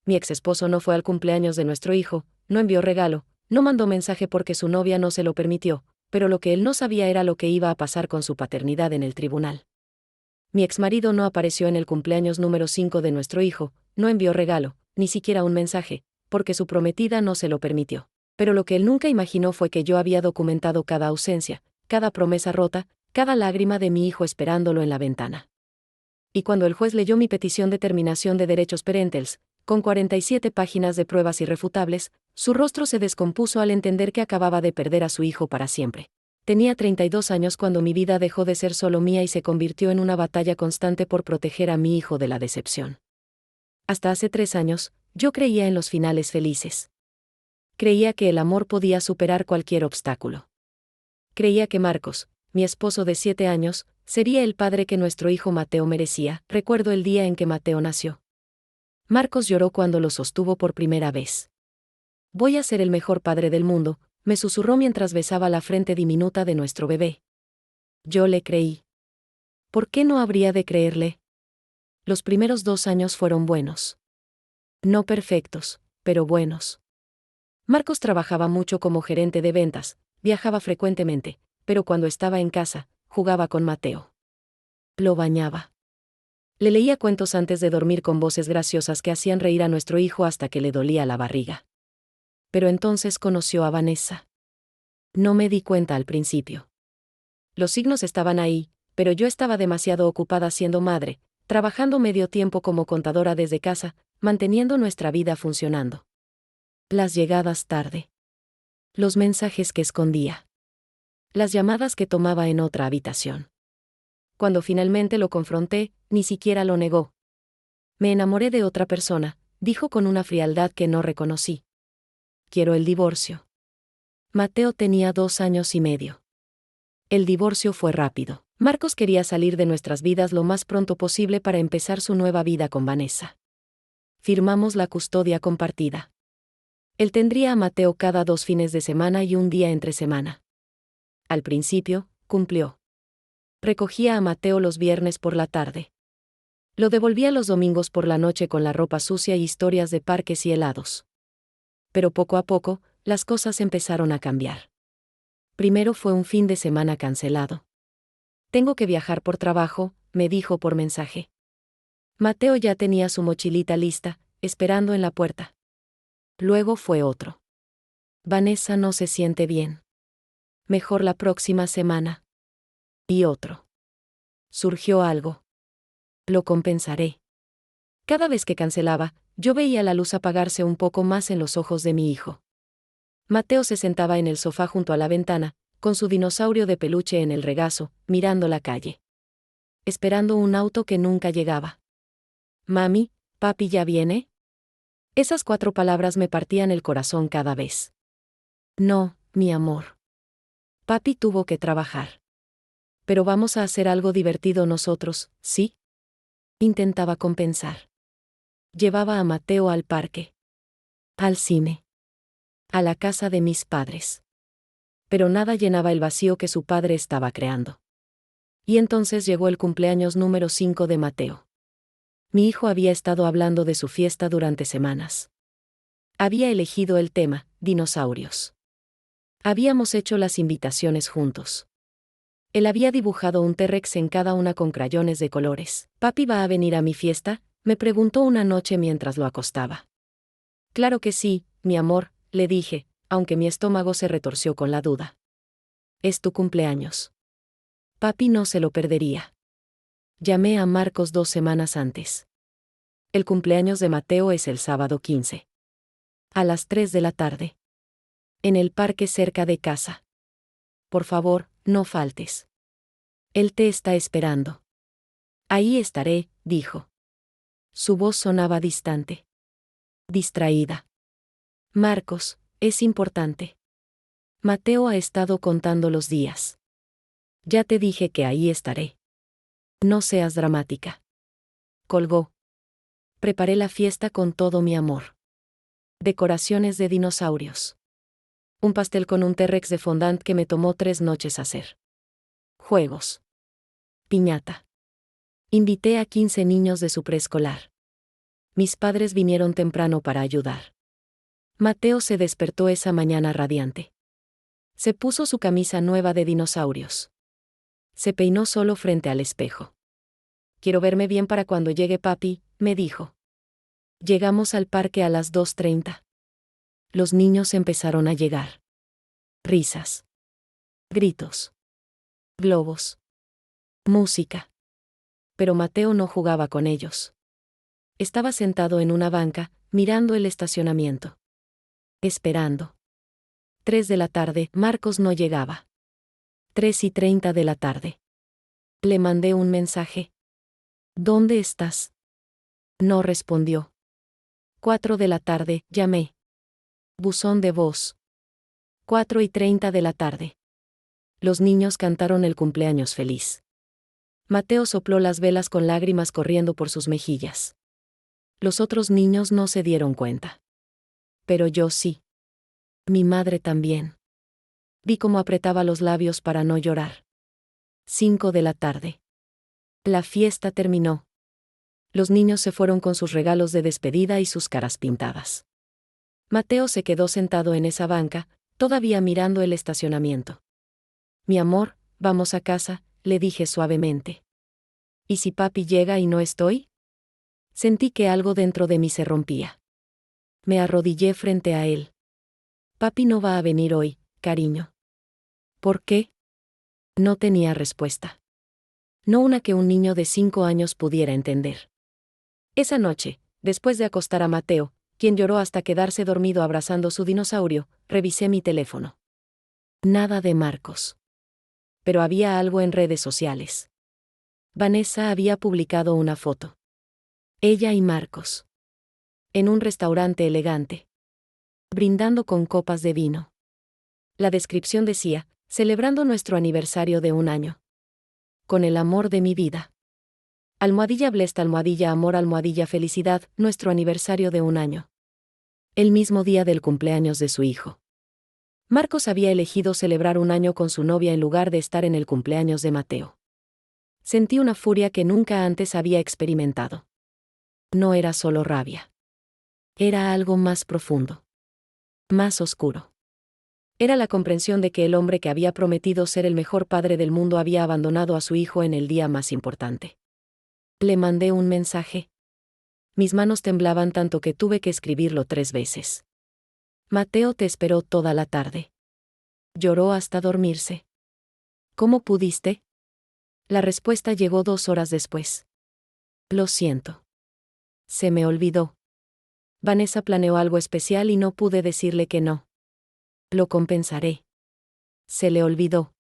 Mi ex esposo no fue al cumpleaños de nuestro hijo, no envió regalo, no mandó mensaje porque su novia no se lo permitió, pero lo que él no sabía era lo que iba a pasar con su paternidad en el tribunal. Mi exmarido no apareció en el cumpleaños número 5 de nuestro hijo, no envió regalo, ni siquiera un mensaje, porque su prometida no se lo permitió. Pero lo que él nunca imaginó fue que yo había documentado cada ausencia, cada promesa rota, cada lágrima de mi hijo esperándolo en la ventana. Y cuando el juez leyó mi petición de terminación de derechos parentales, con 47 páginas de pruebas irrefutables, su rostro se descompuso al entender que acababa de perder a su hijo para siempre. Tenía 32 años cuando mi vida dejó de ser solo mía y se convirtió en una batalla constante por proteger a mi hijo de la decepción. Hasta hace 3 años, yo creía en los finales felices. Creía que el amor podía superar cualquier obstáculo. Creía que Marcos, mi esposo de 7 años, sería el padre que nuestro hijo Mateo merecía. Recuerdo el día en que Mateo nació. Marcos lloró cuando lo sostuvo por primera vez. Voy a ser el mejor padre del mundo, me susurró mientras besaba la frente diminuta de nuestro bebé. Yo le creí. ¿Por qué no habría de creerle? Los primeros 2 años fueron buenos. No perfectos, pero buenos. Marcos trabajaba mucho como gerente de ventas, viajaba frecuentemente, pero cuando estaba en casa, jugaba con Mateo. Lo bañaba. Le leía cuentos antes de dormir con voces graciosas que hacían reír a nuestro hijo hasta que le dolía la barriga. Pero entonces conoció a Vanessa. No me di cuenta al principio. Los signos estaban ahí, pero yo estaba demasiado ocupada siendo madre, trabajando medio tiempo como contadora desde casa, manteniendo nuestra vida funcionando. Las llegadas tarde. Los mensajes que escondía. Las llamadas que tomaba en otra habitación. Cuando finalmente lo confronté, ni siquiera lo negó. Me enamoré de otra persona, dijo con una frialdad que no reconocí. Quiero el divorcio. Mateo tenía 2 años y medio. El divorcio fue rápido. Marcos quería salir de nuestras vidas lo más pronto posible para empezar su nueva vida con Vanessa. Firmamos la custodia compartida. Él tendría a Mateo cada 2 fines de semana y un día entre semana. Al principio, cumplió. Recogía a Mateo los viernes por la tarde. Lo devolvía los domingos por la noche con la ropa sucia y historias de parques y helados. Pero poco a poco, las cosas empezaron a cambiar. Primero fue un fin de semana cancelado. Tengo que viajar por trabajo, me dijo por mensaje. Mateo ya tenía su mochilita lista, esperando en la puerta. Luego fue otro. Vanessa no se siente bien. Mejor la próxima semana. Y otro. Surgió algo. Lo compensaré. Cada vez que cancelaba, yo veía la luz apagarse un poco más en los ojos de mi hijo. Mateo se sentaba en el sofá junto a la ventana, con su dinosaurio de peluche en el regazo, mirando la calle. Esperando un auto que nunca llegaba. Mami, papi ya viene. Esas 4 palabras me partían el corazón cada vez. No, mi amor. Papi tuvo que trabajar. Pero vamos a hacer algo divertido nosotros, ¿sí? Intentaba compensar. Llevaba a Mateo al parque. Al cine. A la casa de mis padres. Pero nada llenaba el vacío que su padre estaba creando. Y entonces llegó el cumpleaños número 5 de Mateo. Mi hijo había estado hablando de su fiesta durante semanas. Había elegido el tema, dinosaurios. Habíamos hecho las invitaciones juntos. Él había dibujado un T-Rex en cada una con crayones de colores. ¿Papi va a venir a mi fiesta?, me preguntó una noche mientras lo acostaba. Claro que sí, mi amor, le dije, aunque mi estómago se retorció con la duda. Es tu cumpleaños. Papi no se lo perdería. Llamé a Marcos 2 semanas antes. El cumpleaños de Mateo es el sábado 15. A las 3 de la tarde. En el parque cerca de casa. Por favor, no faltes. Él te está esperando. Ahí estaré, dijo. Su voz sonaba distante. Distraída. Marcos, es importante. Mateo ha estado contando los días. Ya te dije que ahí estaré. No seas dramática. Colgó. Preparé la fiesta con todo mi amor. Decoraciones de dinosaurios. Un pastel con un T-Rex de fondant que me tomó 3 noches hacer. Juegos. Piñata. Invité a 15 niños de su preescolar. Mis padres vinieron temprano para ayudar. Mateo se despertó esa mañana radiante. Se puso su camisa nueva de dinosaurios. Se peinó solo frente al espejo. Quiero verme bien para cuando llegue papi, me dijo. Llegamos al parque a las 2:30. Los niños empezaron a llegar. Risas. Gritos. Globos. Música. Pero Mateo no jugaba con ellos. Estaba sentado en una banca, mirando el estacionamiento. Esperando. 3 de la tarde, Marcos no llegaba. 3:30 de la tarde. Le mandé un mensaje. ¿Dónde estás? No respondió. 4 de la tarde, llamé. Buzón de voz. 4:30 de la tarde. Los niños cantaron el cumpleaños feliz. Mateo sopló las velas con lágrimas corriendo por sus mejillas. Los otros niños no se dieron cuenta. Pero yo sí. Mi madre también. Vi cómo apretaba los labios para no llorar. 5 de la tarde. La fiesta terminó. Los niños se fueron con sus regalos de despedida y sus caras pintadas. Mateo se quedó sentado en esa banca, todavía mirando el estacionamiento. Mi amor, vamos a casa, le dije suavemente. ¿Y si papi llega y no estoy? Sentí que algo dentro de mí se rompía. Me arrodillé frente a él. Papi no va a venir hoy, cariño. ¿Por qué? No tenía respuesta. No una que un niño de 5 años pudiera entender. Esa noche, después de acostar a Mateo, quien lloró hasta quedarse dormido abrazando su dinosaurio, revisé mi teléfono. Nada de Marcos. Pero había algo en redes sociales. Vanessa había publicado una foto. Ella y Marcos. En un restaurante elegante. Brindando con copas de vino. La descripción decía, celebrando nuestro aniversario de 1 año. Con el amor de mi vida. Almohadilla blesta, almohadilla amor, almohadilla felicidad, nuestro aniversario de 1 año. El mismo día del cumpleaños de su hijo. Marcos había elegido celebrar 1 año con su novia en lugar de estar en el cumpleaños de Mateo. Sentí una furia que nunca antes había experimentado. No era solo rabia. Era algo más profundo. Más oscuro. Era la comprensión de que el hombre que había prometido ser el mejor padre del mundo había abandonado a su hijo en el día más importante. Le mandé un mensaje. Mis manos temblaban tanto que tuve que escribirlo 3 veces. Mateo te esperó toda la tarde. Lloró hasta dormirse. ¿Cómo pudiste? La respuesta llegó 2 horas después. Lo siento. Se me olvidó. Vanessa planeó algo especial y no pude decirle que no. Lo compensaré. Se le olvidó.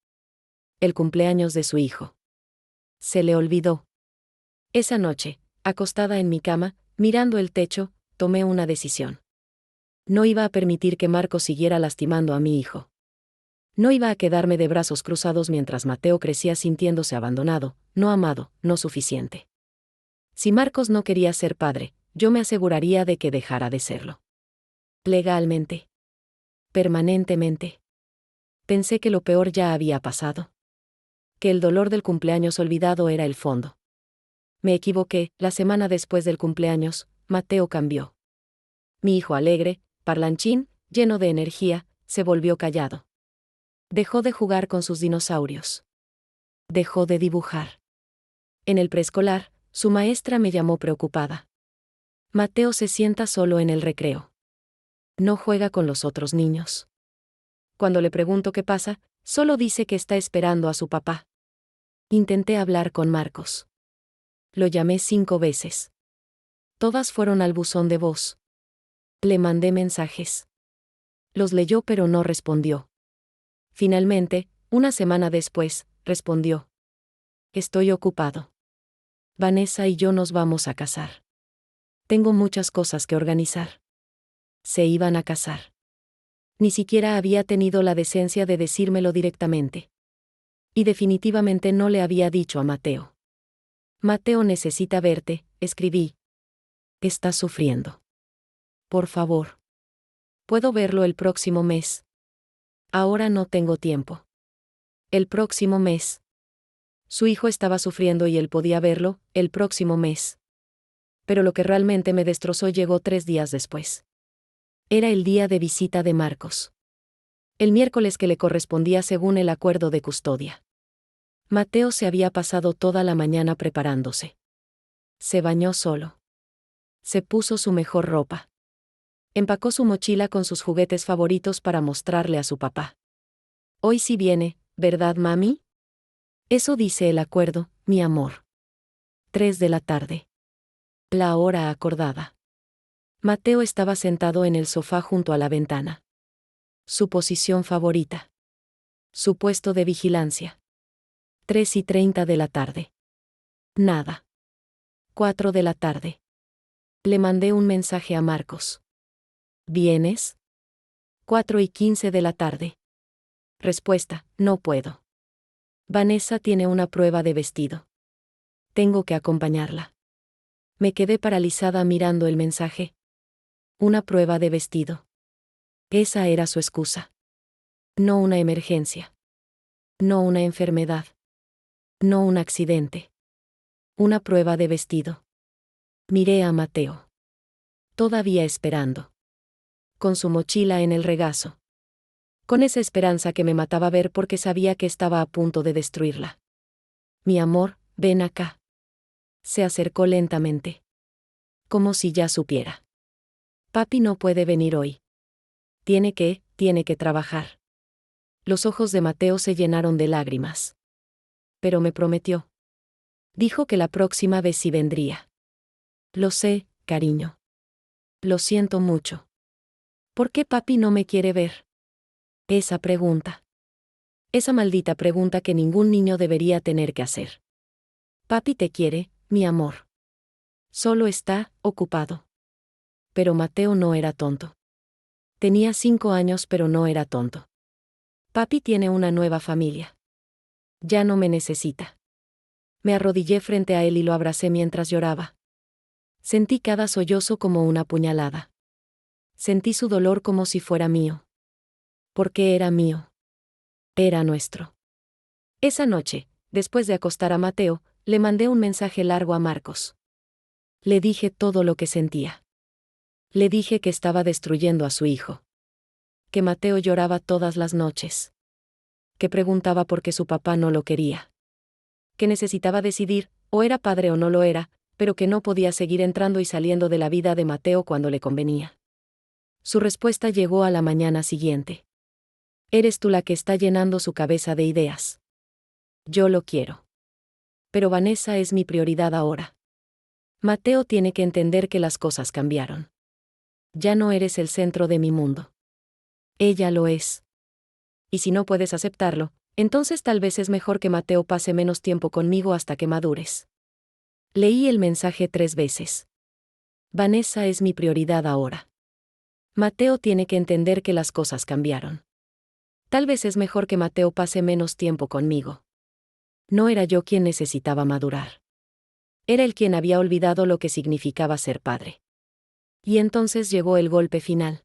El cumpleaños de su hijo. Se le olvidó. Esa noche, acostada en mi cama, mirando el techo, tomé una decisión. No iba a permitir que Marcos siguiera lastimando a mi hijo. No iba a quedarme de brazos cruzados mientras Mateo crecía sintiéndose abandonado, no amado, no suficiente. Si Marcos no quería ser padre, yo me aseguraría de que dejara de serlo. Legalmente. Permanentemente. Pensé que lo peor ya había pasado. Que el dolor del cumpleaños olvidado era el fondo. Me equivoqué, la semana después del cumpleaños, Mateo cambió. Mi hijo alegre, parlanchín, lleno de energía, se volvió callado. Dejó de jugar con sus dinosaurios. Dejó de dibujar. En el preescolar, su maestra me llamó preocupada. Mateo se sienta solo en el recreo. No juega con los otros niños. Cuando le pregunto qué pasa, solo dice que está esperando a su papá. Intenté hablar con Marcos. Lo llamé 5 veces. Todas fueron al buzón de voz. Le mandé mensajes. Los leyó pero no respondió. Finalmente, una semana después, respondió. Estoy ocupado. Vanessa y yo nos vamos a casar. Tengo muchas cosas que organizar. Se iban a casar. Ni siquiera había tenido la decencia de decírmelo directamente. Y definitivamente no le había dicho a Mateo. Mateo necesita verte, escribí. Estás sufriendo. Por favor. Puedo verlo el próximo mes. Ahora no tengo tiempo. El próximo mes. Su hijo estaba sufriendo y él podía verlo, el próximo mes. Pero lo que realmente me destrozó llegó 3 días después. Era el día de visita de Marcos. El miércoles que le correspondía según el acuerdo de custodia. Mateo se había pasado toda la mañana preparándose. Se bañó solo. Se puso su mejor ropa. Empacó su mochila con sus juguetes favoritos para mostrarle a su papá. Hoy sí viene, ¿verdad, mami? Eso dice el acuerdo, mi amor. 3 de la tarde. La hora acordada. Mateo estaba sentado en el sofá junto a la ventana. Su posición favorita. Su puesto de vigilancia. 3:30 de la tarde. Nada. 4 de la tarde. Le mandé un mensaje a Marcos. ¿Vienes? 4:15 de la tarde. Respuesta: no puedo. Vanessa tiene una prueba de vestido. Tengo que acompañarla. Me quedé paralizada mirando el mensaje. Una prueba de vestido. Esa era su excusa. No una emergencia. No una enfermedad. No un accidente. Una prueba de vestido. Miré a Mateo. Todavía esperando. Con su mochila en el regazo. Con esa esperanza que me mataba ver porque sabía que estaba a punto de destruirla. Mi amor, ven acá. Se acercó lentamente. Como si ya supiera. Papi no puede venir hoy. Tiene que trabajar. Los ojos de Mateo se llenaron de lágrimas. Pero me prometió. Dijo que la próxima vez sí vendría. Lo sé, cariño. Lo siento mucho. ¿Por qué papi no me quiere ver? Esa pregunta. Esa maldita pregunta que ningún niño debería tener que hacer. Papi te quiere, mi amor. Solo está ocupado. Pero Mateo no era tonto. Tenía 5 años pero no era tonto. Papi tiene una nueva familia. Ya no me necesita. Me arrodillé frente a él y lo abracé mientras lloraba. Sentí cada sollozo como una puñalada. Sentí su dolor como si fuera mío. Porque era mío. Era nuestro. Esa noche, después de acostar a Mateo, le mandé un mensaje largo a Marcos. Le dije todo lo que sentía. Le dije que estaba destruyendo a su hijo. Que Mateo lloraba todas las noches. Que preguntaba por qué su papá no lo quería. Que necesitaba decidir, o era padre o no lo era, pero que no podía seguir entrando y saliendo de la vida de Mateo cuando le convenía. Su respuesta llegó a la mañana siguiente. Eres tú la que está llenando su cabeza de ideas. Yo lo quiero. Pero Vanessa es mi prioridad ahora. Mateo tiene que entender que las cosas cambiaron. Ya no eres el centro de mi mundo. Ella lo es. Y si no puedes aceptarlo, entonces tal vez es mejor que Mateo pase menos tiempo conmigo hasta que madures. Leí el mensaje 3 veces. Vanessa es mi prioridad ahora. Mateo tiene que entender que las cosas cambiaron. Tal vez es mejor que Mateo pase menos tiempo conmigo. No era yo quien necesitaba madurar. Era él quien había olvidado lo que significaba ser padre. Y entonces llegó el golpe final.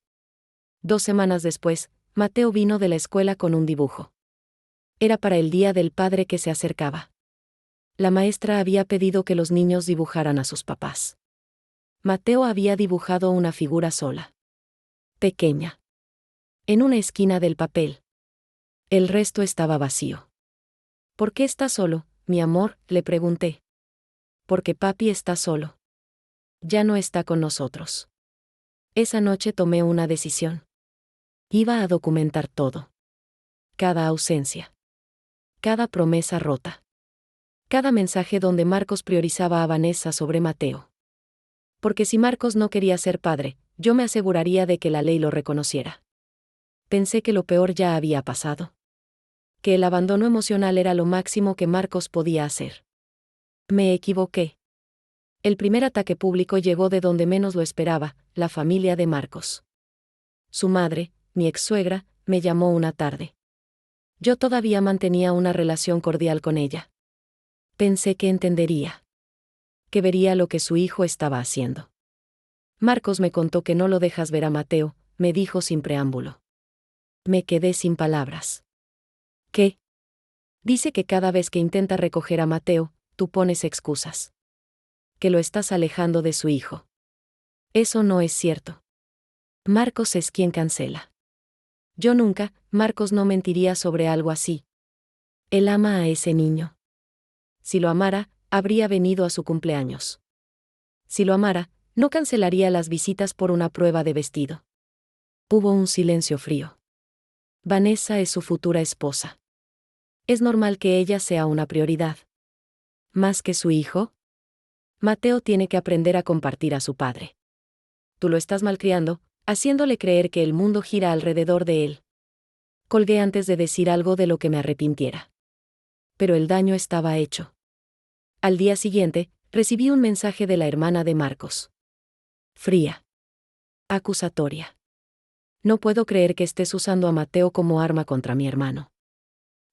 2 semanas después, Mateo vino de la escuela con un dibujo. Era para el Día del Padre que se acercaba. La maestra había pedido que los niños dibujaran a sus papás. Mateo había dibujado una figura sola. Pequeña. En una esquina del papel. El resto estaba vacío. ¿Por qué estás solo, mi amor?, le pregunté. Porque papi está solo. Ya no está con nosotros. Esa noche tomé una decisión. Iba a documentar todo. Cada ausencia. Cada promesa rota. Cada mensaje donde Marcos priorizaba a Vanessa sobre Mateo. Porque si Marcos no quería ser padre, yo me aseguraría de que la ley lo reconociera. Pensé que lo peor ya había pasado. Que el abandono emocional era lo máximo que Marcos podía hacer. Me equivoqué. El primer ataque público llegó de donde menos lo esperaba, la familia de Marcos. Su madre, mi ex-suegra, me llamó una tarde. Yo todavía mantenía una relación cordial con ella. Pensé que entendería. Que vería lo que su hijo estaba haciendo. Marcos me contó que no lo dejas ver a Mateo, me dijo sin preámbulo. Me quedé sin palabras. ¿Qué? Dice que cada vez que intenta recoger a Mateo, tú pones excusas. que lo estás alejando de su hijo. Eso no es cierto. Marcos es quien cancela. Yo nunca, Marcos no mentiría sobre algo así. Él ama a ese niño. Si lo amara, habría venido a su cumpleaños. Si lo amara, no cancelaría las visitas por una prueba de vestido. Hubo un silencio frío. Vanessa es su futura esposa. Es normal que ella sea una prioridad. ¿Más que su hijo? Mateo tiene que aprender a compartir a su padre. Tú lo estás malcriando, haciéndole creer que el mundo gira alrededor de él. Colgué antes de decir algo de lo que me arrepintiera. Pero el daño estaba hecho. Al día siguiente, recibí un mensaje de la hermana de Marcos. Fría. Acusatoria. No puedo creer que estés usando a Mateo como arma contra mi hermano.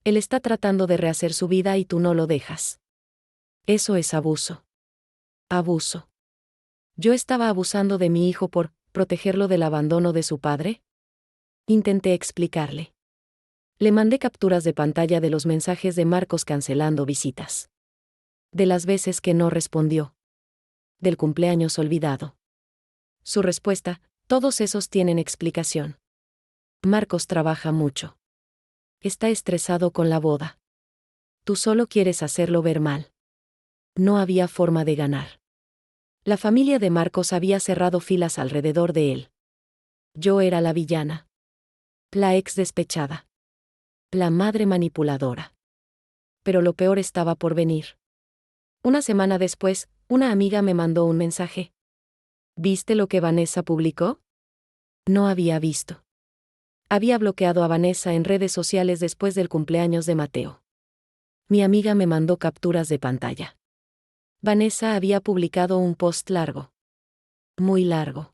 Él está tratando de rehacer su vida y tú no lo dejas. Eso es abuso. Abuso. ¿Yo estaba abusando de mi hijo por protegerlo del abandono de su padre? Intenté explicarle. Le mandé capturas de pantalla de los mensajes de Marcos cancelando visitas. De las veces que no respondió. Del cumpleaños olvidado. Su respuesta, todos esos tienen explicación. Marcos trabaja mucho. Está estresado con la boda. Tú solo quieres hacerlo ver mal. No había forma de ganar. La familia de Marcos había cerrado filas alrededor de él. Yo era la villana. La ex despechada. La madre manipuladora. Pero lo peor estaba por venir. Una semana después, una amiga me mandó un mensaje. ¿Viste lo que Vanessa publicó? No había visto. Había bloqueado a Vanessa en redes sociales después del cumpleaños de Mateo. Mi amiga me mandó capturas de pantalla. Vanessa había publicado un post largo. Muy largo.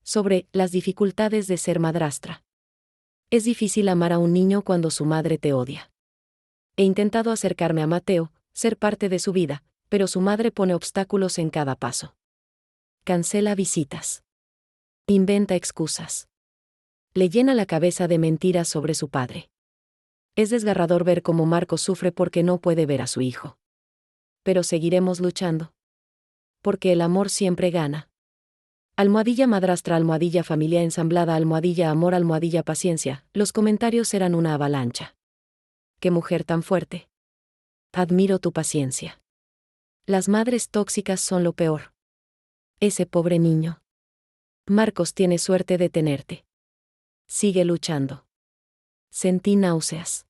Sobre las dificultades de ser madrastra. Es difícil amar a un niño cuando su madre te odia. He intentado acercarme a Mateo, ser parte de su vida, pero su madre pone obstáculos en cada paso. Cancela visitas. Inventa excusas. Le llena la cabeza de mentiras sobre su padre. Es desgarrador ver cómo Marcos sufre porque no puede ver a su hijo. Pero seguiremos luchando. Porque el amor siempre gana. Almohadilla madrastra, almohadilla familia ensamblada, almohadilla amor, almohadilla paciencia. Los comentarios eran una avalancha. ¡Qué mujer tan fuerte! Admiro tu paciencia. Las madres tóxicas son lo peor. Ese pobre niño. Marcos tiene suerte de tenerte. Sigue luchando. Sentí náuseas.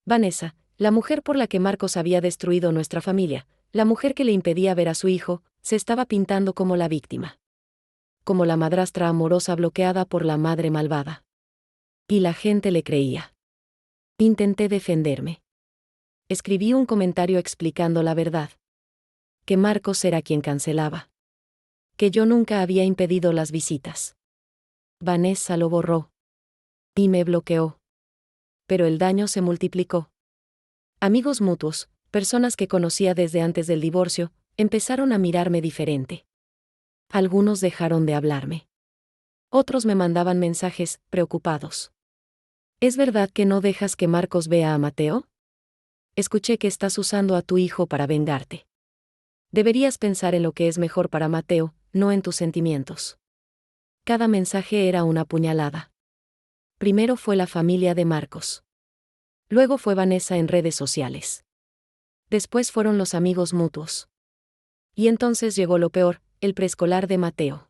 Vanessa, la mujer por la que Marcos había destruido nuestra familia, la mujer que le impedía ver a su hijo, se estaba pintando como la víctima. Como la madrastra amorosa bloqueada por la madre malvada. Y la gente le creía. Intenté defenderme. Escribí un comentario explicando la verdad. Que Marcos era quien cancelaba. Que yo nunca había impedido las visitas. Vanessa lo borró. Y me bloqueó. Pero el daño se multiplicó. Amigos mutuos, personas que conocía desde antes del divorcio, empezaron a mirarme diferente. Algunos dejaron de hablarme. Otros me mandaban mensajes, preocupados. ¿Es verdad que no dejas que Marcos vea a Mateo? Escuché que estás usando a tu hijo para vengarte. Deberías pensar en lo que es mejor para Mateo, no en tus sentimientos. Cada mensaje era una puñalada. Primero fue la familia de Marcos. Luego fue Vanessa en redes sociales. Después fueron los amigos mutuos. Y entonces llegó lo peor, el preescolar de Mateo.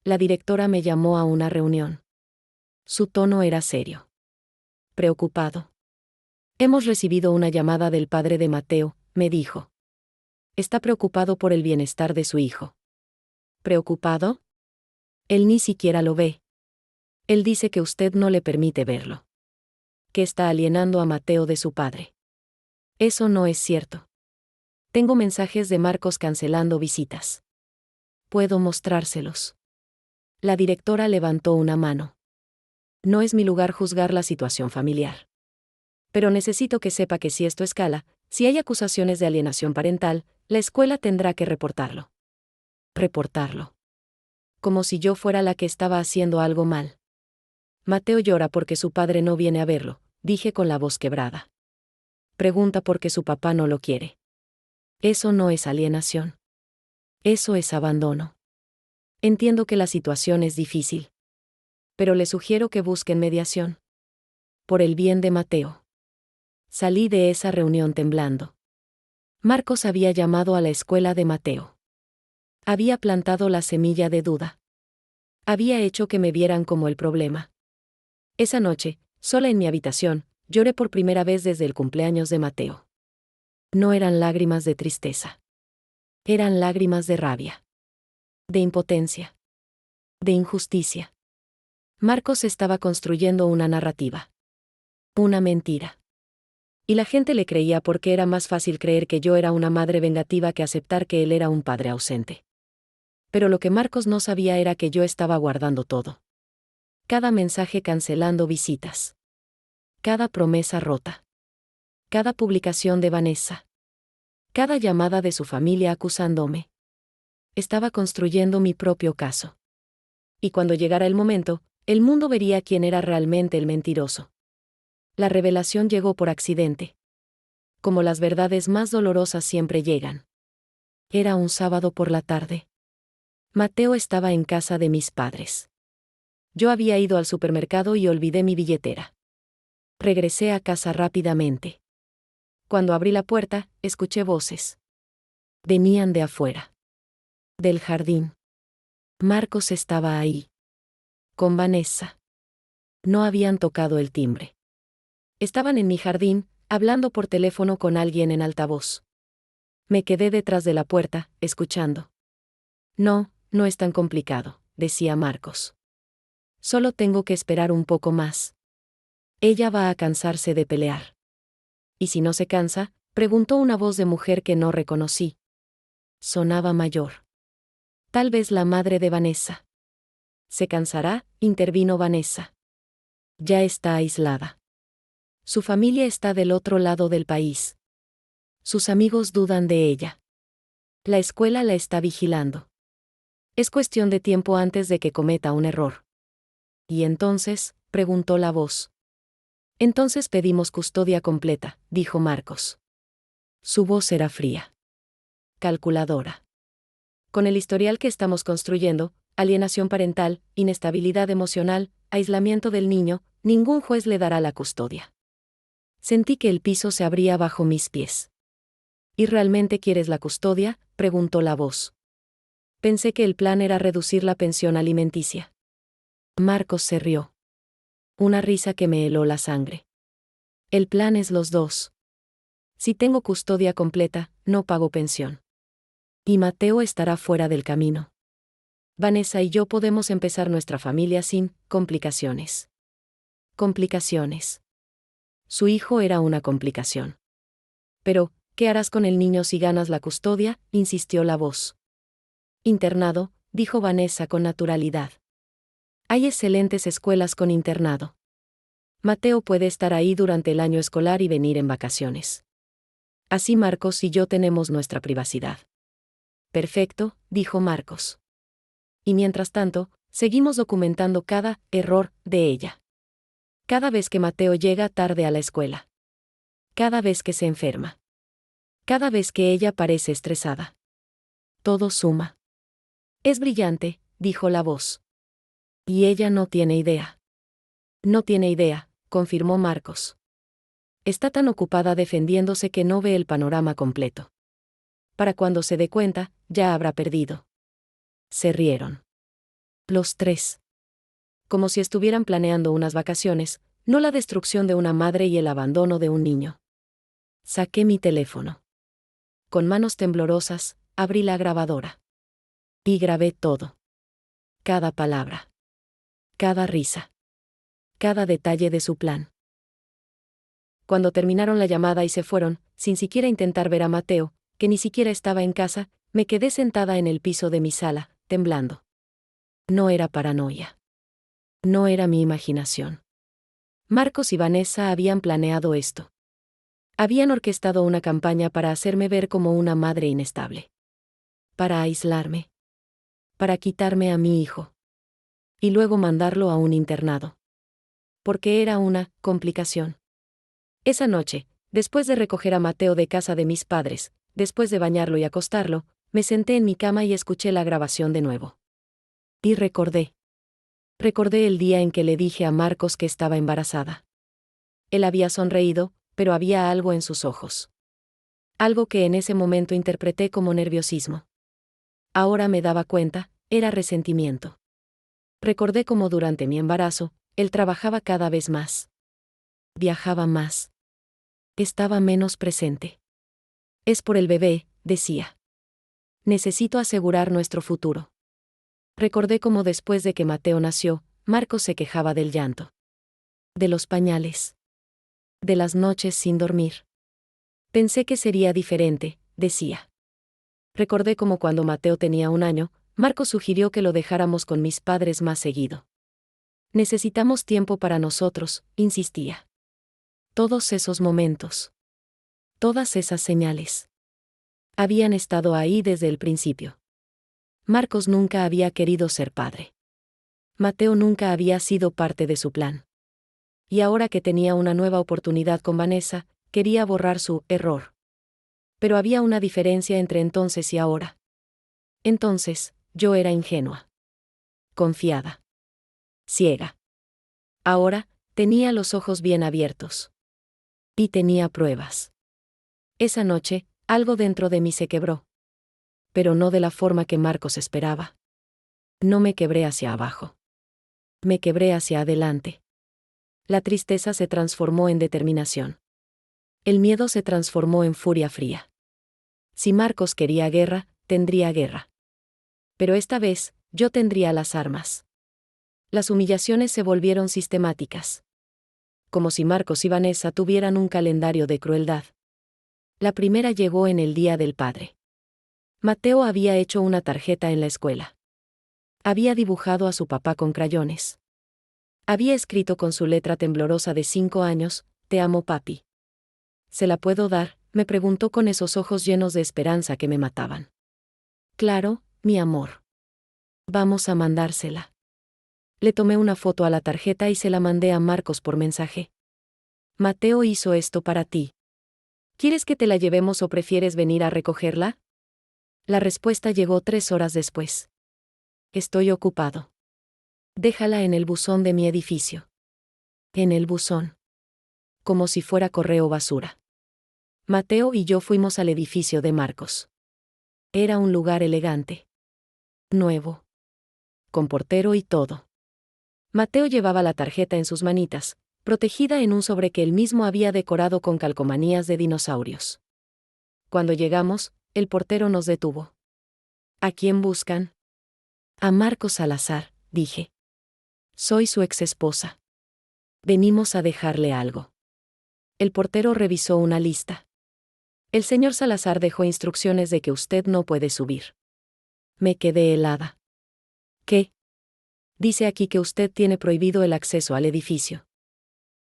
La directora me llamó a una reunión. Su tono era serio. Preocupado. Hemos recibido una llamada del padre de Mateo, me dijo. Está preocupado por el bienestar de su hijo. ¿Preocupado? Él ni siquiera lo ve. Él dice que usted no le permite verlo. Que está alienando a Mateo de su padre. Eso no es cierto. Tengo mensajes de Marcos cancelando visitas. Puedo mostrárselos. La directora levantó una mano. No es mi lugar juzgar la situación familiar. Pero necesito que sepa que si esto escala, si hay acusaciones de alienación parental, la escuela tendrá que reportarlo. Reportarlo. Como si yo fuera la que estaba haciendo algo mal. Mateo llora porque su padre no viene a verlo, dije con la voz quebrada. Pregunta por qué su papá no lo quiere. Eso no es alienación. Eso es abandono. Entiendo que la situación es difícil. Pero le sugiero que busquen mediación. Por el bien de Mateo. Salí de esa reunión temblando. Marcos había llamado a la escuela de Mateo. Había plantado la semilla de duda. Había hecho que me vieran como el problema. Esa noche, sola en mi habitación, lloré por primera vez desde el cumpleaños de Mateo. No eran lágrimas de tristeza. Eran lágrimas de rabia. De impotencia. De injusticia. Marcos estaba construyendo una narrativa. Una mentira. Y la gente le creía porque era más fácil creer que yo era una madre vengativa que aceptar que él era un padre ausente. Pero lo que Marcos no sabía era que yo estaba guardando todo. Cada mensaje cancelando visitas. Cada promesa rota. Cada publicación de Vanessa. Cada llamada de su familia acusándome. Estaba construyendo mi propio caso. Y cuando llegara el momento, el mundo vería quién era realmente el mentiroso. La revelación llegó por accidente. Como las verdades más dolorosas siempre llegan. Era un sábado por la tarde. Mateo estaba en casa de mis padres. Yo había ido al supermercado y olvidé mi billetera. Regresé a casa rápidamente. Cuando abrí la puerta, escuché voces. Venían de afuera. Del jardín. Marcos estaba ahí. Con Vanessa. No habían tocado el timbre. Estaban en mi jardín, hablando por teléfono con alguien en altavoz. Me quedé detrás de la puerta, escuchando. No, no es tan complicado, decía Marcos. Solo tengo que esperar un poco más. Ella va a cansarse de pelear. ¿Y si no se cansa?, preguntó una voz de mujer que no reconocí. Sonaba mayor. Tal vez la madre de Vanessa. ¿Se cansará?, intervino Vanessa. Ya está aislada. Su familia está del otro lado del país. Sus amigos dudan de ella. La escuela la está vigilando. Es cuestión de tiempo antes de que cometa un error. ¿Y entonces?, preguntó la voz. Entonces pedimos custodia completa, dijo Marcos. Su voz era fría. Calculadora. Con el historial que estamos construyendo, alienación parental, inestabilidad emocional, aislamiento del niño, ningún juez le dará la custodia. Sentí que el piso se abría bajo mis pies. ¿Y realmente quieres la custodia?, preguntó la voz. Pensé que el plan era reducir la pensión alimenticia. Marcos se rió. Una risa que me heló la sangre. El plan es los dos. Si tengo custodia completa, no pago pensión. Y Mateo estará fuera del camino. Vanessa y yo podemos empezar nuestra familia sin complicaciones. Complicaciones. Su hijo era una complicación. Pero, ¿qué harás con el niño si ganas la custodia?, insistió la voz. Internado, dijo Vanessa con naturalidad. Hay excelentes escuelas con internado. Mateo puede estar ahí durante el año escolar y venir en vacaciones. Así Marcos y yo tenemos nuestra privacidad. Perfecto, dijo Marcos. Y mientras tanto, seguimos documentando cada error de ella. Cada vez que Mateo llega tarde a la escuela. Cada vez que se enferma. Cada vez que ella parece estresada. Todo suma. Es brillante, dijo la voz. Y ella no tiene idea. No tiene idea, confirmó Marcos. Está tan ocupada defendiéndose que no ve el panorama completo. Para cuando se dé cuenta, ya habrá perdido. Se rieron. Los tres. Como si estuvieran planeando unas vacaciones, no la destrucción de una madre y el abandono de un niño. Saqué mi teléfono. Con manos temblorosas, abrí la grabadora. Y grabé todo. Cada palabra. Cada risa. Cada detalle de su plan. Cuando terminaron la llamada y se fueron, sin siquiera intentar ver a Mateo, que ni siquiera estaba en casa, me quedé sentada en el piso de mi sala, temblando. No era paranoia. No era mi imaginación. Marcos y Vanessa habían planeado esto. Habían orquestado una campaña para hacerme ver como una madre inestable. Para aislarme. Para quitarme a mi hijo. Y luego mandarlo a un internado. Porque era una complicación. Esa noche, después de recoger a Mateo de casa de mis padres, después de bañarlo y acostarlo, Me senté en mi cama y escuché la grabación de nuevo. Y recordé. Recordé el día en que le dije a Marcos que estaba embarazada. Él había sonreído, pero había algo en sus ojos. Algo que en ese momento interpreté como nerviosismo. Ahora me daba cuenta, era resentimiento. Recordé cómo durante mi embarazo, él trabajaba cada vez más. Viajaba más. Estaba menos presente. Es por el bebé, decía. Necesito asegurar nuestro futuro. Recordé cómo después de que Mateo nació, Marcos se quejaba del llanto. De los pañales. De las noches sin dormir. Pensé que sería diferente, decía. Recordé cómo cuando Mateo tenía 1 año, Marcos sugirió que lo dejáramos con mis padres más seguido. Necesitamos tiempo para nosotros, insistía. Todos esos momentos. Todas esas señales. Habían estado ahí desde el principio. Marcos nunca había querido ser padre. Mateo nunca había sido parte de su plan. Y ahora que tenía una nueva oportunidad con Vanessa, quería borrar su error. Pero había una diferencia entre entonces y ahora. Entonces, yo era ingenua. Confiada. Ciega. Ahora, tenía los ojos bien abiertos. Y tenía pruebas. Esa noche, algo dentro de mí se quebró. Pero no de la forma que Marcos esperaba. No me quebré hacia abajo. Me quebré hacia adelante. La tristeza se transformó en determinación. El miedo se transformó en furia fría. Si Marcos quería guerra, tendría guerra. Pero esta vez, yo tendría las armas. Las humillaciones se volvieron sistemáticas. Como si Marcos y Vanessa tuvieran un calendario de crueldad. La primera llegó en el Día del Padre. Mateo había hecho una tarjeta en la escuela. Había dibujado a su papá con crayones. Había escrito con su letra temblorosa de 5 años, «Te amo, papi». «¿Se la puedo dar?», me preguntó con esos ojos llenos de esperanza que me mataban. «Claro, mi amor. Vamos a mandársela». Le tomé una foto a la tarjeta y se la mandé a Marcos por mensaje. «Mateo hizo esto para ti. ¿Quieres que te la llevemos o prefieres venir a recogerla?». La respuesta llegó 3 horas después. «Estoy ocupado». «Déjala en el buzón de mi edificio». En el buzón. Como si fuera correo basura. Mateo y yo fuimos al edificio de Marcos. Era un lugar elegante. Nuevo. Con portero y todo. Mateo llevaba la tarjeta en sus manitas, protegida en un sobre que él mismo había decorado con calcomanías de dinosaurios. Cuando llegamos, el portero nos detuvo. «¿A quién buscan?». «A Marcos Salazar», dije. «Soy su exesposa. Venimos a dejarle algo». El portero revisó una lista. «El señor Salazar dejó instrucciones de que usted no puede subir». Me quedé helada. «¿Qué?». «Dice aquí que usted tiene prohibido el acceso al edificio.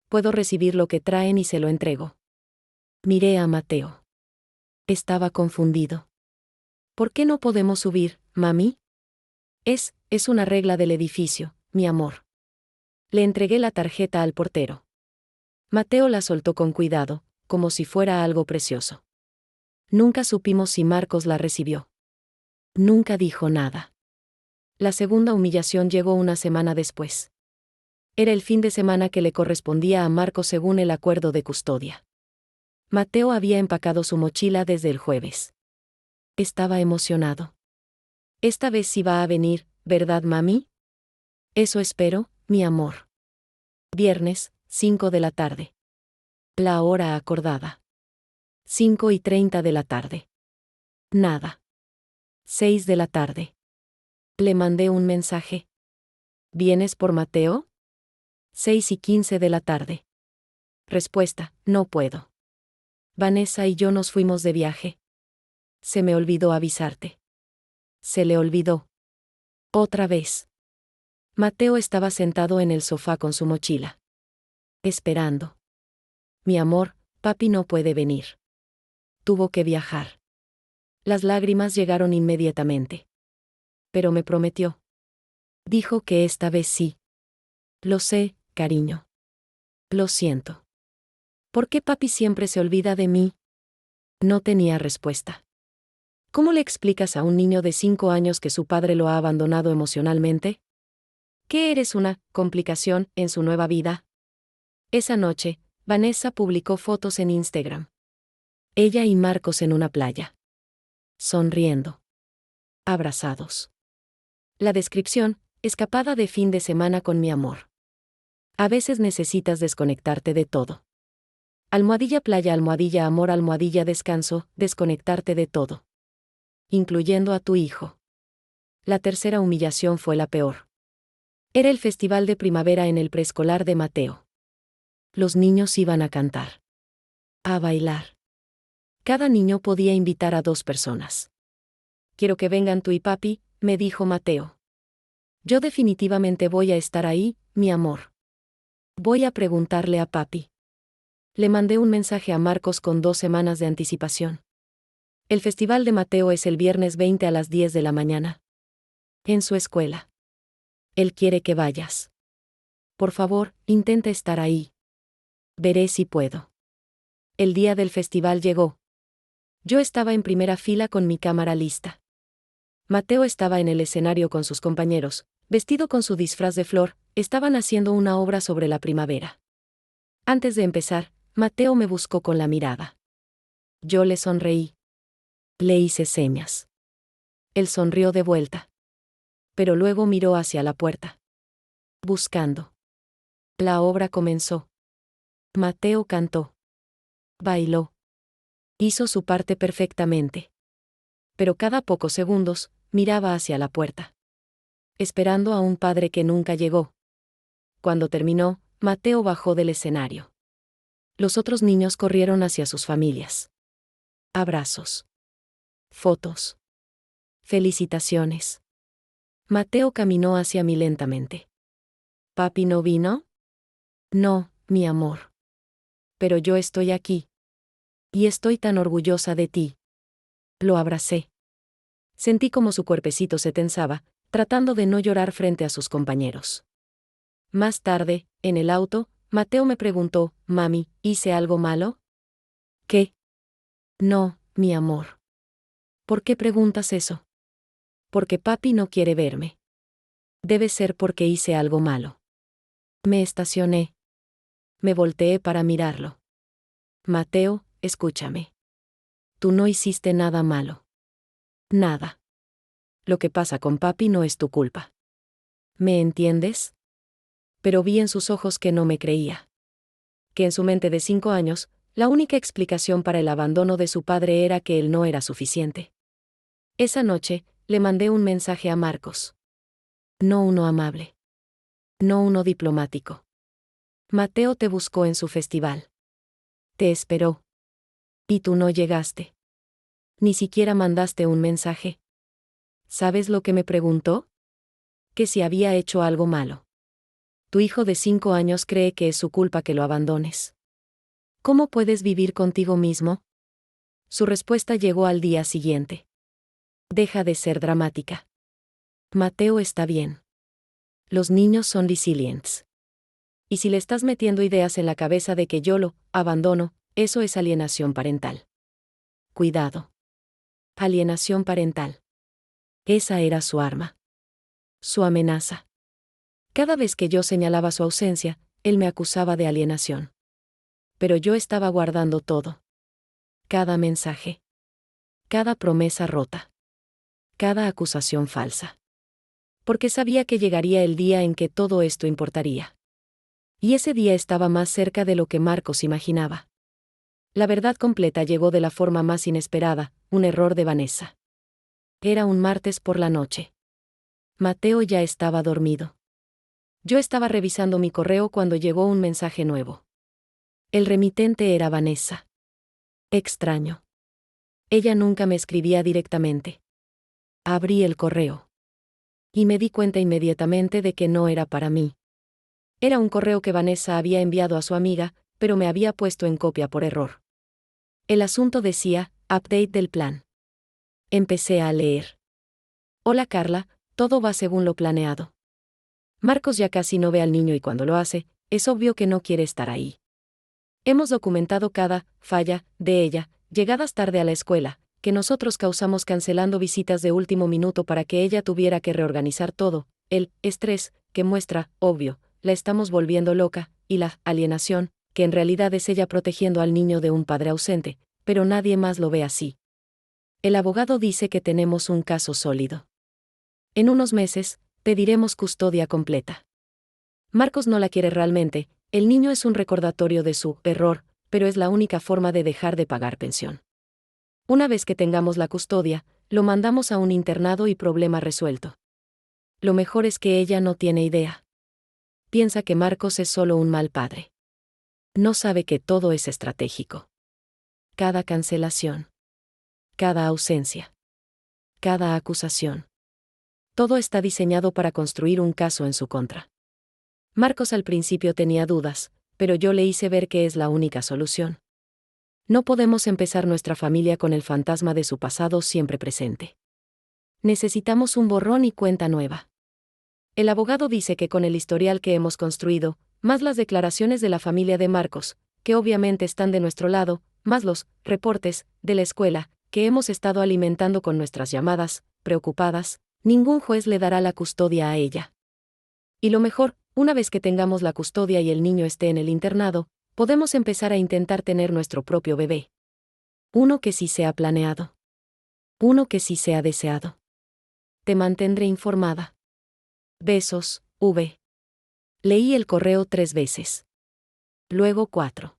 Puedo recibir lo que traen y se lo entrego». Miré a Mateo. Estaba confundido. «¿Por qué no podemos subir, mami?». Es una regla del edificio, mi amor». Le entregué la tarjeta al portero. Mateo la soltó con cuidado, como si fuera algo precioso. Nunca supimos si Marcos la recibió. Nunca dijo nada. La segunda humillación llegó una semana después. Era el fin de semana que le correspondía a Marcos según el acuerdo de custodia. Mateo había empacado su mochila desde el jueves. Estaba emocionado. «Esta vez sí va a venir, ¿verdad, mami?». «Eso espero, mi amor». Viernes, 5 de la tarde. La hora acordada. 5:30 de la tarde. Nada. 6 de la tarde. Le mandé un mensaje. «¿Vienes por Mateo?». 6:15 de la tarde. Respuesta: «No puedo. Vanessa y yo nos fuimos de viaje. Se me olvidó avisarte». Se le olvidó. Otra vez. Mateo estaba sentado en el sofá con su mochila. Esperando. «Mi amor, papi no puede venir. Tuvo que viajar». Las lágrimas llegaron inmediatamente. Pero me prometió. Dijo que esta vez sí. «Lo sé, cariño. Lo siento». «¿Por qué papi siempre se olvida de mí?». No tenía respuesta. ¿Cómo le explicas a un niño de 5 años que su padre lo ha abandonado emocionalmente? ¿Qué eres una complicación en su nueva vida? Esa noche, Vanessa publicó fotos en Instagram. Ella y Marcos en una playa. Sonriendo. Abrazados. La descripción: escapada de fin de semana con mi amor. A veces necesitas desconectarte de todo. Almohadilla playa, almohadilla amor, almohadilla descanso, desconectarte de todo. Incluyendo a tu hijo. La tercera humillación fue la peor. Era el festival de primavera en el preescolar de Mateo. Los niños iban a cantar. A bailar. Cada niño podía invitar a 2 personas. Quiero que vengan tú y papi, me dijo Mateo. Yo definitivamente voy a estar ahí, mi amor. Voy a preguntarle a papi. Le mandé un mensaje a Marcos con 2 semanas de anticipación. El festival de Mateo es el viernes 20 a las 10 de la mañana. En su escuela. Él quiere que vayas. Por favor, intenta estar ahí. Veré si puedo. El día del festival llegó. Yo estaba en primera fila con mi cámara lista. Mateo estaba en el escenario con sus compañeros, vestido con su disfraz de flor, estaban haciendo una obra sobre la primavera. Antes de empezar, Mateo me buscó con la mirada. Yo le sonreí. Le hice señas. Él sonrió de vuelta. Pero luego miró hacia la puerta. Buscando. La obra comenzó. Mateo cantó. Bailó. Hizo su parte perfectamente. Pero cada pocos segundos, miraba hacia la puerta. Esperando a un padre que nunca llegó. Cuando terminó, Mateo bajó del escenario. Los otros niños corrieron hacia sus familias. Abrazos. Fotos. Felicitaciones. Mateo caminó hacia mí lentamente. ¿Papi no vino? No, mi amor. Pero yo estoy aquí. Y estoy tan orgullosa de ti. Lo abracé. Sentí como su cuerpecito se tensaba, tratando de no llorar frente a sus compañeros. Más tarde, en el auto, Mateo me preguntó, «Mami, ¿hice algo malo?» ¿Qué? No, mi amor. ¿Por qué preguntas eso? Porque papi no quiere verme. Debe ser porque hice algo malo. Me estacioné. Me volteé para mirarlo. Mateo, escúchame. Tú no hiciste nada malo. Nada. Lo que pasa con papi no es tu culpa. ¿Me entiendes? Pero vi en sus ojos que no me creía. Que en su mente de 5 años, la única explicación para el abandono de su padre era que él no era suficiente. Esa noche, le mandé un mensaje a Marcos. No uno amable. No uno diplomático. Mateo te buscó en su festival. Te esperó. Y tú no llegaste. Ni siquiera mandaste un mensaje. ¿Sabes lo que me preguntó? Que si había hecho algo malo. Tu hijo de 5 años cree que es su culpa que lo abandones. ¿Cómo puedes vivir contigo mismo? Su respuesta llegó al día siguiente. Deja de ser dramática. Mateo está bien. Los niños son resilientes. Y si le estás metiendo ideas en la cabeza de que yo lo abandono, eso es alienación parental. Cuidado. Alienación parental. Esa era su arma. Su amenaza. Cada vez que yo señalaba su ausencia, él me acusaba de alienación. Pero yo estaba guardando todo. Cada mensaje. Cada promesa rota. Cada acusación falsa. Porque sabía que llegaría el día en que todo esto importaría. Y ese día estaba más cerca de lo que Marcos imaginaba. La verdad completa llegó de la forma más inesperada, un error de Vanessa. Era un martes por la noche. Mateo ya estaba dormido. Yo estaba revisando mi correo cuando llegó un mensaje nuevo. El remitente era Vanessa. Extraño. Ella nunca me escribía directamente. Abrí el correo. Y me di cuenta inmediatamente de que no era para mí. Era un correo que Vanessa había enviado a su amiga, pero me había puesto en copia por error. El asunto decía, update del plan. Empecé a leer. Hola Carla, todo va según lo planeado. Marcos ya casi no ve al niño y cuando lo hace, es obvio que no quiere estar ahí. Hemos documentado cada falla de ella, llegadas tarde a la escuela, que nosotros causamos cancelando visitas de último minuto para que ella tuviera que reorganizar todo, el estrés, que muestra, obvio, la estamos volviendo loca, y la alienación, que en realidad es ella protegiendo al niño de un padre ausente, pero nadie más lo ve así. El abogado dice que tenemos un caso sólido. En unos meses, pediremos custodia completa. Marcos no la quiere realmente, el niño es un recordatorio de su error, pero es la única forma de dejar de pagar pensión. Una vez que tengamos la custodia, lo mandamos a un internado y problema resuelto. Lo mejor es que ella no tiene idea. Piensa que Marcos es solo un mal padre. No sabe que todo es estratégico. Cada cancelación. Cada ausencia. Cada acusación. Todo está diseñado para construir un caso en su contra. Marcos al principio tenía dudas, pero yo le hice ver que es la única solución. No podemos empezar nuestra familia con el fantasma de su pasado siempre presente. Necesitamos un borrón y cuenta nueva. El abogado dice que con el historial que hemos construido, más las declaraciones de la familia de Marcos, que obviamente están de nuestro lado, más los reportes de la escuela, que hemos estado alimentando con nuestras llamadas, preocupadas, ningún juez le dará la custodia a ella. Y lo mejor, una vez que tengamos la custodia y el niño esté en el internado, podemos empezar a intentar tener nuestro propio bebé. Uno que sí sea planeado. Uno que sí sea deseado. Te mantendré informada. Besos, V. Leí el correo 3 veces. Luego 4.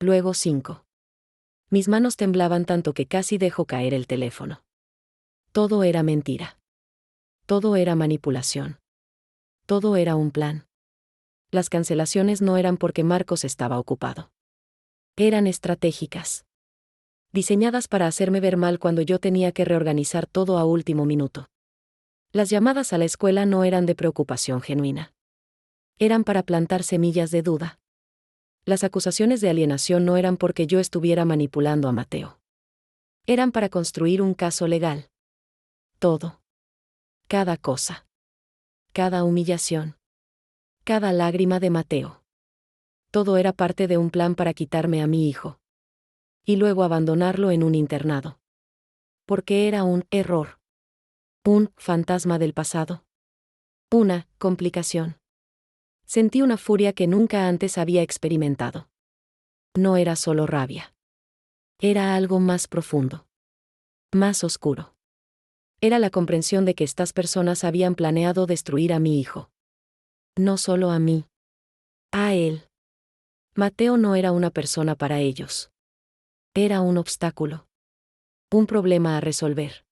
Luego 5. Mis manos temblaban tanto que casi dejó caer el teléfono. Todo era mentira. Todo era manipulación. Todo era un plan. Las cancelaciones no eran porque Marcos estaba ocupado. Eran estratégicas. Diseñadas para hacerme ver mal cuando yo tenía que reorganizar todo a último minuto. Las llamadas a la escuela no eran de preocupación genuina. Eran para plantar semillas de duda. Las acusaciones de alienación no eran porque yo estuviera manipulando a Mateo. Eran para construir un caso legal. Todo. Cada cosa. Cada humillación. Cada lágrima de Mateo. Todo era parte de un plan para quitarme a mi hijo. Y luego abandonarlo en un internado. Porque era un error. Un fantasma del pasado. Una complicación. Sentí una furia que nunca antes había experimentado. No era solo rabia. Era algo más profundo. Más oscuro. Era la comprensión de que estas personas habían planeado destruir a mi hijo. No solo a mí. A él. Mateo no era una persona para ellos. Era un obstáculo. Un problema a resolver.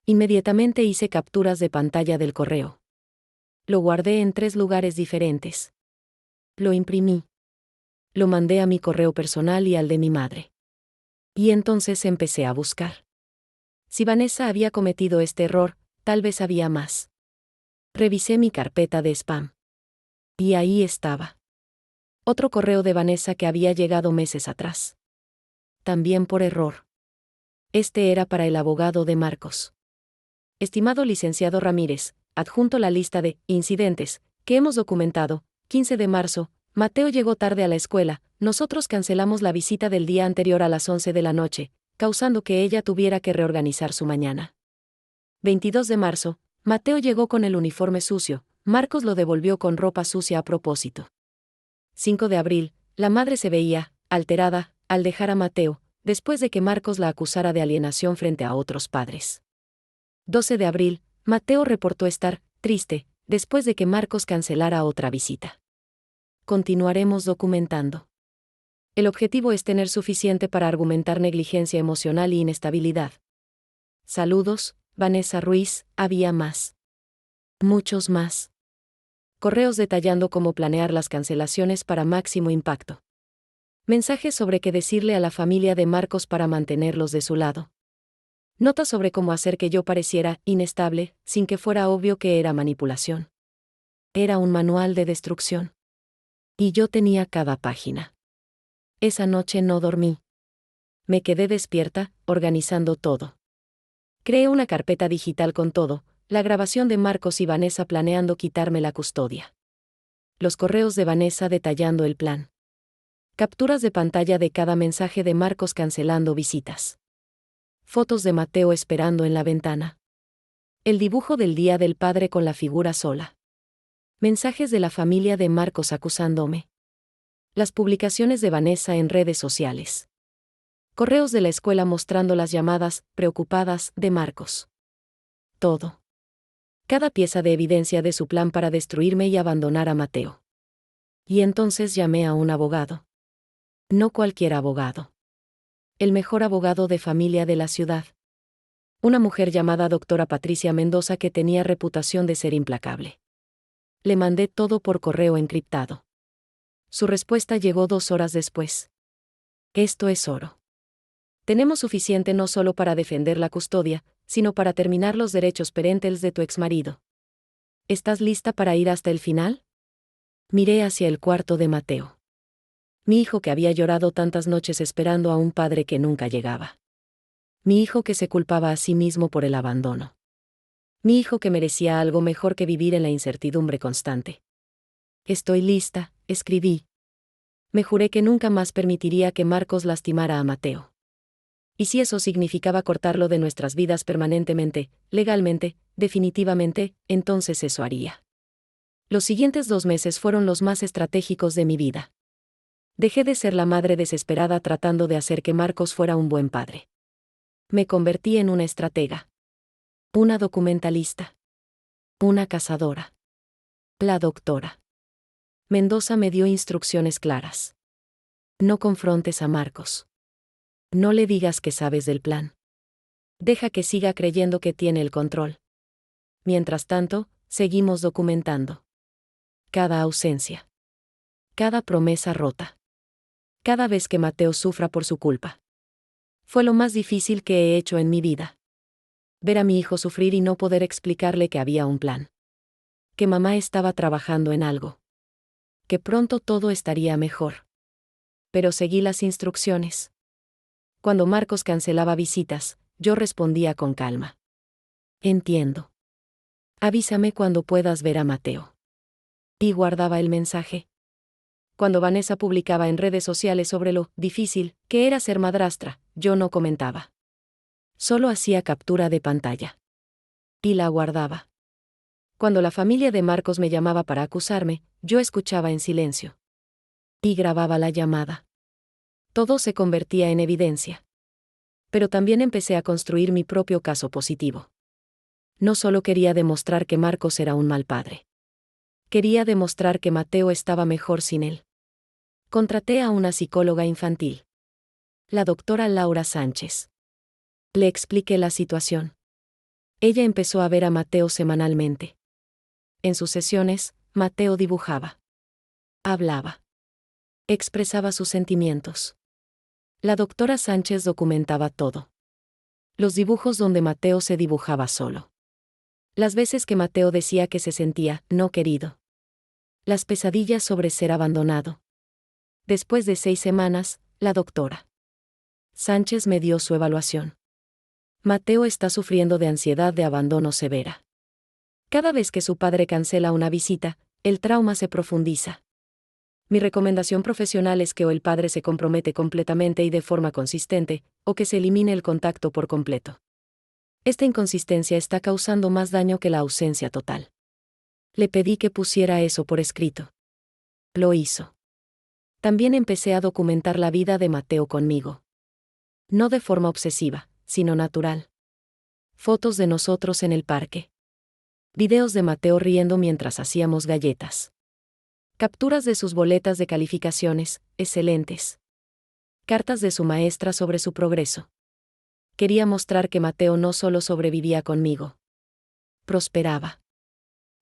Inmediatamente hice capturas de pantalla del correo. Lo guardé en 3 lugares diferentes. Lo imprimí. Lo mandé a mi correo personal y al de mi madre. Y entonces empecé a buscar. Si Vanessa había cometido este error, tal vez había más. Revisé mi carpeta de spam. Y ahí estaba. Otro correo de Vanessa que había llegado meses atrás. También por error. Este era para el abogado de Marcos. Estimado licenciado Ramírez, adjunto la lista de incidentes que hemos documentado. 15 de marzo, Mateo llegó tarde a la escuela, nosotros cancelamos la visita del día anterior a las 11 de la noche, causando que ella tuviera que reorganizar su mañana. 22 de marzo, Mateo llegó con el uniforme sucio, Marcos lo devolvió con ropa sucia a propósito. 5 de abril, la madre se veía alterada al dejar a Mateo, después de que Marcos la acusara de alienación frente a otros padres. 12 de abril, Mateo reportó estar triste, después de que Marcos cancelara otra visita. Continuaremos documentando. El objetivo es tener suficiente para argumentar negligencia emocional y inestabilidad. Saludos, Vanessa Ruiz, había más. Muchos más. Correos detallando cómo planear las cancelaciones para máximo impacto. Mensajes sobre qué decirle a la familia de Marcos para mantenerlos de su lado. Notas sobre cómo hacer que yo pareciera inestable, sin que fuera obvio que era manipulación. Era un manual de destrucción. Y yo tenía cada página. Esa noche no dormí. Me quedé despierta, organizando todo. Creé una carpeta digital con todo, la grabación de Marcos y Vanessa planeando quitarme la custodia. Los correos de Vanessa detallando el plan. Capturas de pantalla de cada mensaje de Marcos cancelando visitas. Fotos de Mateo esperando en la ventana. El dibujo del Día del Padre con la figura sola. Mensajes de la familia de Marcos acusándome. Las publicaciones de Vanessa en redes sociales. Correos de la escuela mostrando las llamadas, preocupadas, de Marcos. Todo. Cada pieza de evidencia de su plan para destruirme y abandonar a Mateo. Y entonces llamé a un abogado. No cualquier abogado. El mejor abogado de familia de la ciudad. Una mujer llamada doctora Patricia Mendoza que tenía reputación de ser implacable. Le mandé todo por correo encriptado. Su respuesta llegó 2 horas después. Esto es oro. Tenemos suficiente no solo para defender la custodia, sino para terminar los derechos parentales de tu exmarido. ¿Estás lista para ir hasta el final? Miré hacia el cuarto de Mateo. Mi hijo que había llorado tantas noches esperando a un padre que nunca llegaba. Mi hijo que se culpaba a sí mismo por el abandono. Mi hijo que merecía algo mejor que vivir en la incertidumbre constante. Estoy lista, escribí. Me juré que nunca más permitiría que Marcos lastimara a Mateo. Y si eso significaba cortarlo de nuestras vidas permanentemente, legalmente, definitivamente, entonces eso haría. Los siguientes 2 meses fueron los más estratégicos de mi vida. Dejé de ser la madre desesperada tratando de hacer que Marcos fuera un buen padre. Me convertí en una estratega. Una documentalista. Una cazadora. La doctora Mendoza me dio instrucciones claras. No confrontes a Marcos. No le digas que sabes del plan. Deja que siga creyendo que tiene el control. Mientras tanto, seguimos documentando. Cada ausencia. Cada promesa rota. Cada vez que Mateo sufra por su culpa. Fue lo más difícil que he hecho en mi vida. Ver a mi hijo sufrir y no poder explicarle que había un plan. Que mamá estaba trabajando en algo. Que pronto todo estaría mejor. Pero seguí las instrucciones. Cuando Marcos cancelaba visitas, yo respondía con calma. Entiendo. Avísame cuando puedas ver a Mateo. Y guardaba el mensaje. Cuando Vanessa publicaba en redes sociales sobre lo difícil que era ser madrastra, yo no comentaba. Solo hacía captura de pantalla. Y la guardaba. Cuando la familia de Marcos me llamaba para acusarme, yo escuchaba en silencio. Y grababa la llamada. Todo se convertía en evidencia. Pero también empecé a construir mi propio caso positivo. No solo quería demostrar que Marcos era un mal padre. Quería demostrar que Mateo estaba mejor sin él. Contraté a una psicóloga infantil. La doctora Laura Sánchez. Le expliqué la situación. Ella empezó a ver a Mateo semanalmente. En sus sesiones, Mateo dibujaba. Hablaba. Expresaba sus sentimientos. La doctora Sánchez documentaba todo. Los dibujos donde Mateo se dibujaba solo. Las veces que Mateo decía que se sentía no querido. Las pesadillas sobre ser abandonado. Después de 6 semanas, la doctora Sánchez me dio su evaluación. Mateo está sufriendo de ansiedad de abandono severa. Cada vez que su padre cancela una visita, el trauma se profundiza. Mi recomendación profesional es que o el padre se compromete completamente y de forma consistente, o que se elimine el contacto por completo. Esta inconsistencia está causando más daño que la ausencia total. Le pedí que pusiera eso por escrito. Lo hizo. También empecé a documentar la vida de Mateo conmigo. No de forma obsesiva, sino natural. Fotos de nosotros en el parque. Videos de Mateo riendo mientras hacíamos galletas. Capturas de sus boletas de calificaciones, excelentes. Cartas de su maestra sobre su progreso. Quería mostrar que Mateo no solo sobrevivía conmigo. Prosperaba.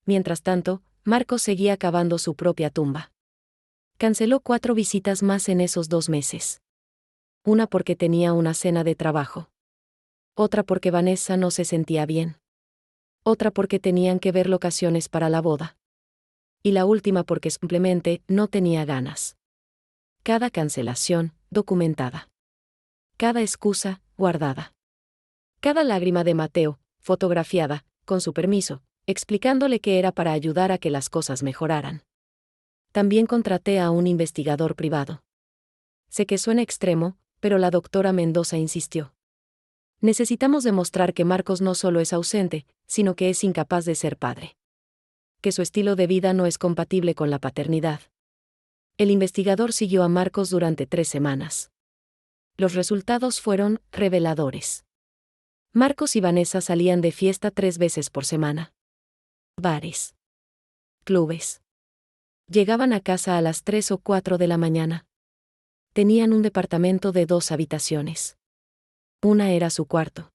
Mientras tanto, Marcos seguía cavando su propia tumba. Canceló 4 visitas más en esos 2 meses. Una porque tenía una cena de trabajo. Otra porque Vanessa no se sentía bien. Otra porque tenían que ver locaciones para la boda. Y la última porque simplemente no tenía ganas. Cada cancelación, documentada. Cada excusa, guardada. Cada lágrima de Mateo, fotografiada, con su permiso, explicándole que era para ayudar a que las cosas mejoraran. También contraté a un investigador privado. Sé que suena extremo, pero la doctora Mendoza insistió. Necesitamos demostrar que Marcos no solo es ausente, sino que es incapaz de ser padre. Que su estilo de vida no es compatible con la paternidad. El investigador siguió a Marcos durante 3 semanas. Los resultados fueron reveladores. Marcos y Vanessa salían de fiesta 3 veces por semana. Bares. Clubes. Llegaban a casa a las 3 o 4 de la mañana. Tenían un departamento de 2 habitaciones. Una era su cuarto.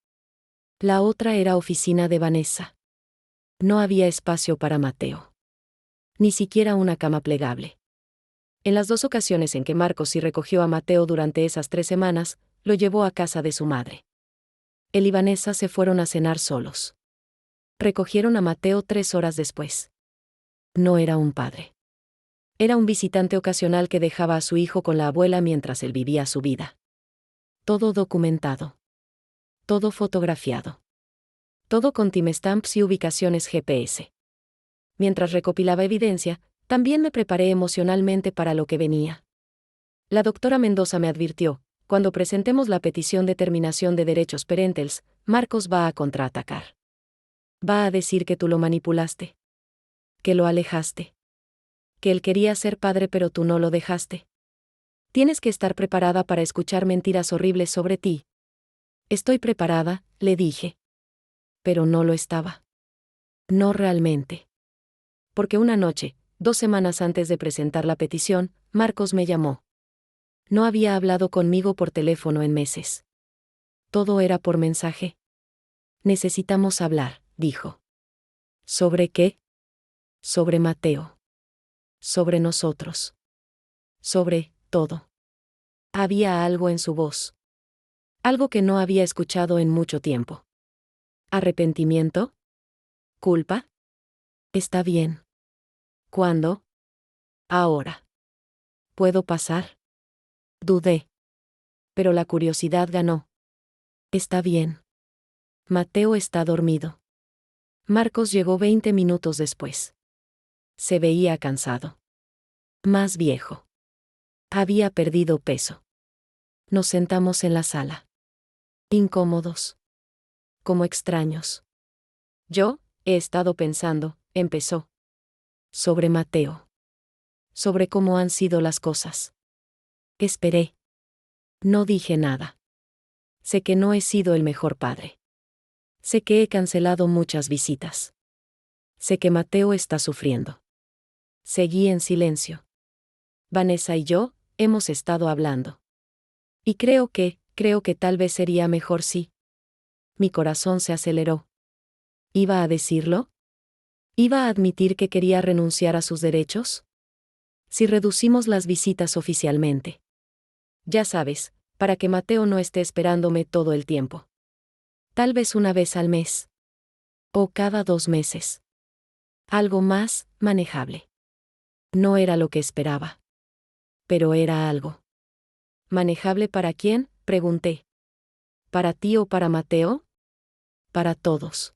La otra era oficina de Vanessa. No había espacio para Mateo. Ni siquiera una cama plegable. En las 2 ocasiones en que Marcos sí recogió a Mateo durante esas 3 semanas, lo llevó a casa de su madre. Él y Vanessa se fueron a cenar solos. Recogieron a Mateo 3 horas después. No era un padre. Era un visitante ocasional que dejaba a su hijo con la abuela mientras él vivía su vida. Todo documentado. Todo fotografiado. Todo con timestamps y ubicaciones GPS. Mientras recopilaba evidencia, también me preparé emocionalmente para lo que venía. La doctora Mendoza me advirtió: cuando presentemos la petición de terminación de derechos parentales, Marcos va a contraatacar. Va a decir que tú lo manipulaste. Que lo alejaste. Que él quería ser padre pero tú no lo dejaste. Tienes que estar preparada para escuchar mentiras horribles sobre ti. Estoy preparada, le dije. Pero no lo estaba. No realmente. Porque una noche, 2 semanas antes de presentar la petición, Marcos me llamó. No había hablado conmigo por teléfono en meses. Todo era por mensaje. Necesitamos hablar, dijo. ¿Sobre qué? Sobre Mateo. Sobre nosotros. Sobre todo. Había algo en su voz. Algo que no había escuchado en mucho tiempo. ¿Arrepentimiento? ¿Culpa? Está bien. ¿Cuándo? Ahora. ¿Puedo pasar? Dudé. Pero la curiosidad ganó. Está bien. Mateo está dormido. Marcos llegó 20 minutos después. Se veía cansado. Más viejo. Había perdido peso. Nos sentamos en la sala. Incómodos. Como extraños. Yo, he estado pensando, empezó. Sobre Mateo. Sobre cómo han sido las cosas. Esperé. No dije nada. Sé que no he sido el mejor padre. Sé que he cancelado muchas visitas. Sé que Mateo está sufriendo. Seguí en silencio. Vanessa y yo, hemos estado hablando. Y creo que tal vez sería mejor si. Mi corazón se aceleró. ¿Iba a decirlo? ¿Iba a admitir que quería renunciar a sus derechos? Si reducimos las visitas oficialmente. Ya sabes, para que Mateo no esté esperándome todo el tiempo. Tal vez una vez al mes. O cada 2 meses. Algo más manejable. No era lo que esperaba. Pero era algo. ¿Manejable para quién?, pregunté. ¿Para ti o para Mateo? Para todos.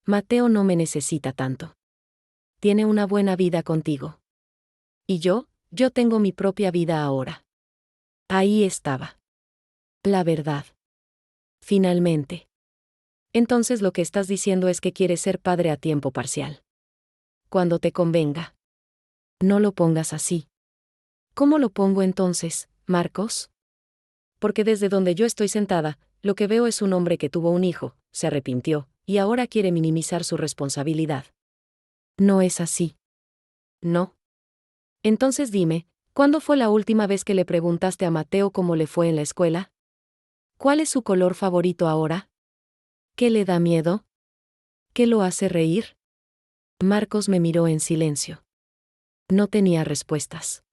Mateo no me necesita tanto. Tiene una buena vida contigo. Y yo tengo mi propia vida ahora. Ahí estaba. La verdad. Finalmente. Entonces lo que estás diciendo es que quieres ser padre a tiempo parcial. Cuando te convenga. No lo pongas así. ¿Cómo lo pongo entonces, Marcos? Porque desde donde yo estoy sentada, lo que veo es un hombre que tuvo un hijo, se arrepintió, y ahora quiere minimizar su responsabilidad. No es así. No. Entonces dime, ¿cuándo fue la última vez que le preguntaste a Mateo cómo le fue en la escuela? ¿Cuál es su color favorito ahora? ¿Qué le da miedo? ¿Qué lo hace reír? Marcos me miró en silencio. No tenía respuestas.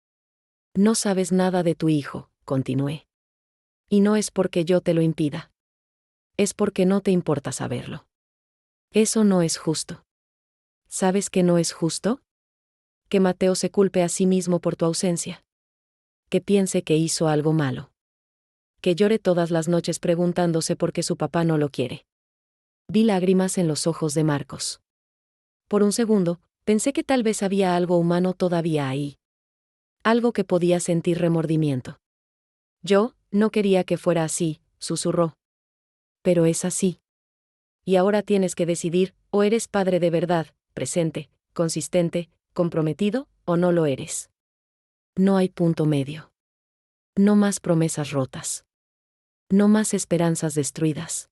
No sabes nada de tu hijo, continué. Y no es porque yo te lo impida. Es porque no te importa saberlo. Eso no es justo. ¿Sabes qué no es justo? Que Mateo se culpe a sí mismo por tu ausencia. Que piense que hizo algo malo. Que llore todas las noches preguntándose por qué su papá no lo quiere. Vi lágrimas en los ojos de Marcos. Por un segundo, pensé que tal vez había algo humano todavía ahí. Algo que podía sentir remordimiento. Yo no quería que fuera así, susurró. Pero es así. Y ahora tienes que decidir, o eres padre de verdad, presente, consistente, comprometido, o no lo eres. No hay punto medio. No más promesas rotas. No más esperanzas destruidas.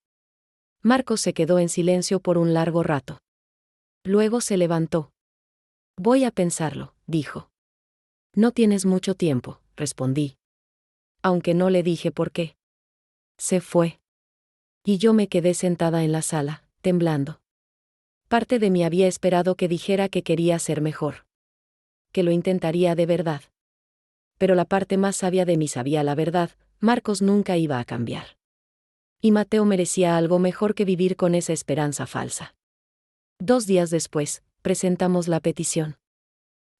Marcos se quedó en silencio por un largo rato. Luego se levantó. Voy a pensarlo, dijo. No tienes mucho tiempo, respondí. Aunque no le dije por qué. Se fue. Y yo me quedé sentada en la sala, temblando. Parte de mí había esperado que dijera que quería ser mejor. Que lo intentaría de verdad. Pero la parte más sabia de mí sabía la verdad, Marcos nunca iba a cambiar. Y Mateo merecía algo mejor que vivir con esa esperanza falsa. 2 días después, presentamos la petición.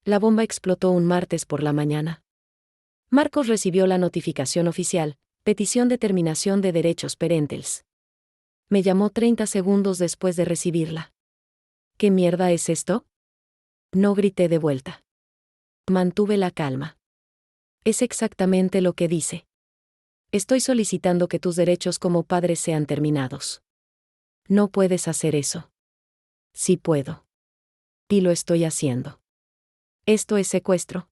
La bomba explotó un martes por la mañana. Marcos recibió la notificación oficial, petición de terminación de derechos parentales. Me llamó 30 segundos después de recibirla. ¿Qué mierda es esto? No grité de vuelta. Mantuve la calma. Es exactamente lo que dice. Estoy solicitando que tus derechos como padre sean terminados. No puedes hacer eso. Sí puedo. Y lo estoy haciendo. Esto es secuestro.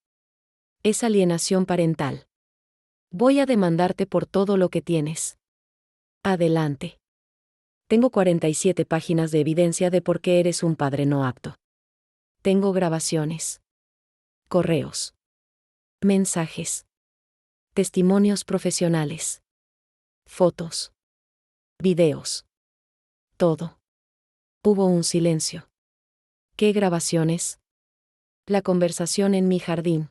Es alienación parental. Voy a demandarte por todo lo que tienes. Adelante. Tengo 47 páginas de evidencia de por qué eres un padre no apto. Tengo grabaciones. Correos. Mensajes. Testimonios profesionales. Fotos. Videos. Todo. Hubo un silencio. ¿Qué grabaciones? La conversación en mi jardín.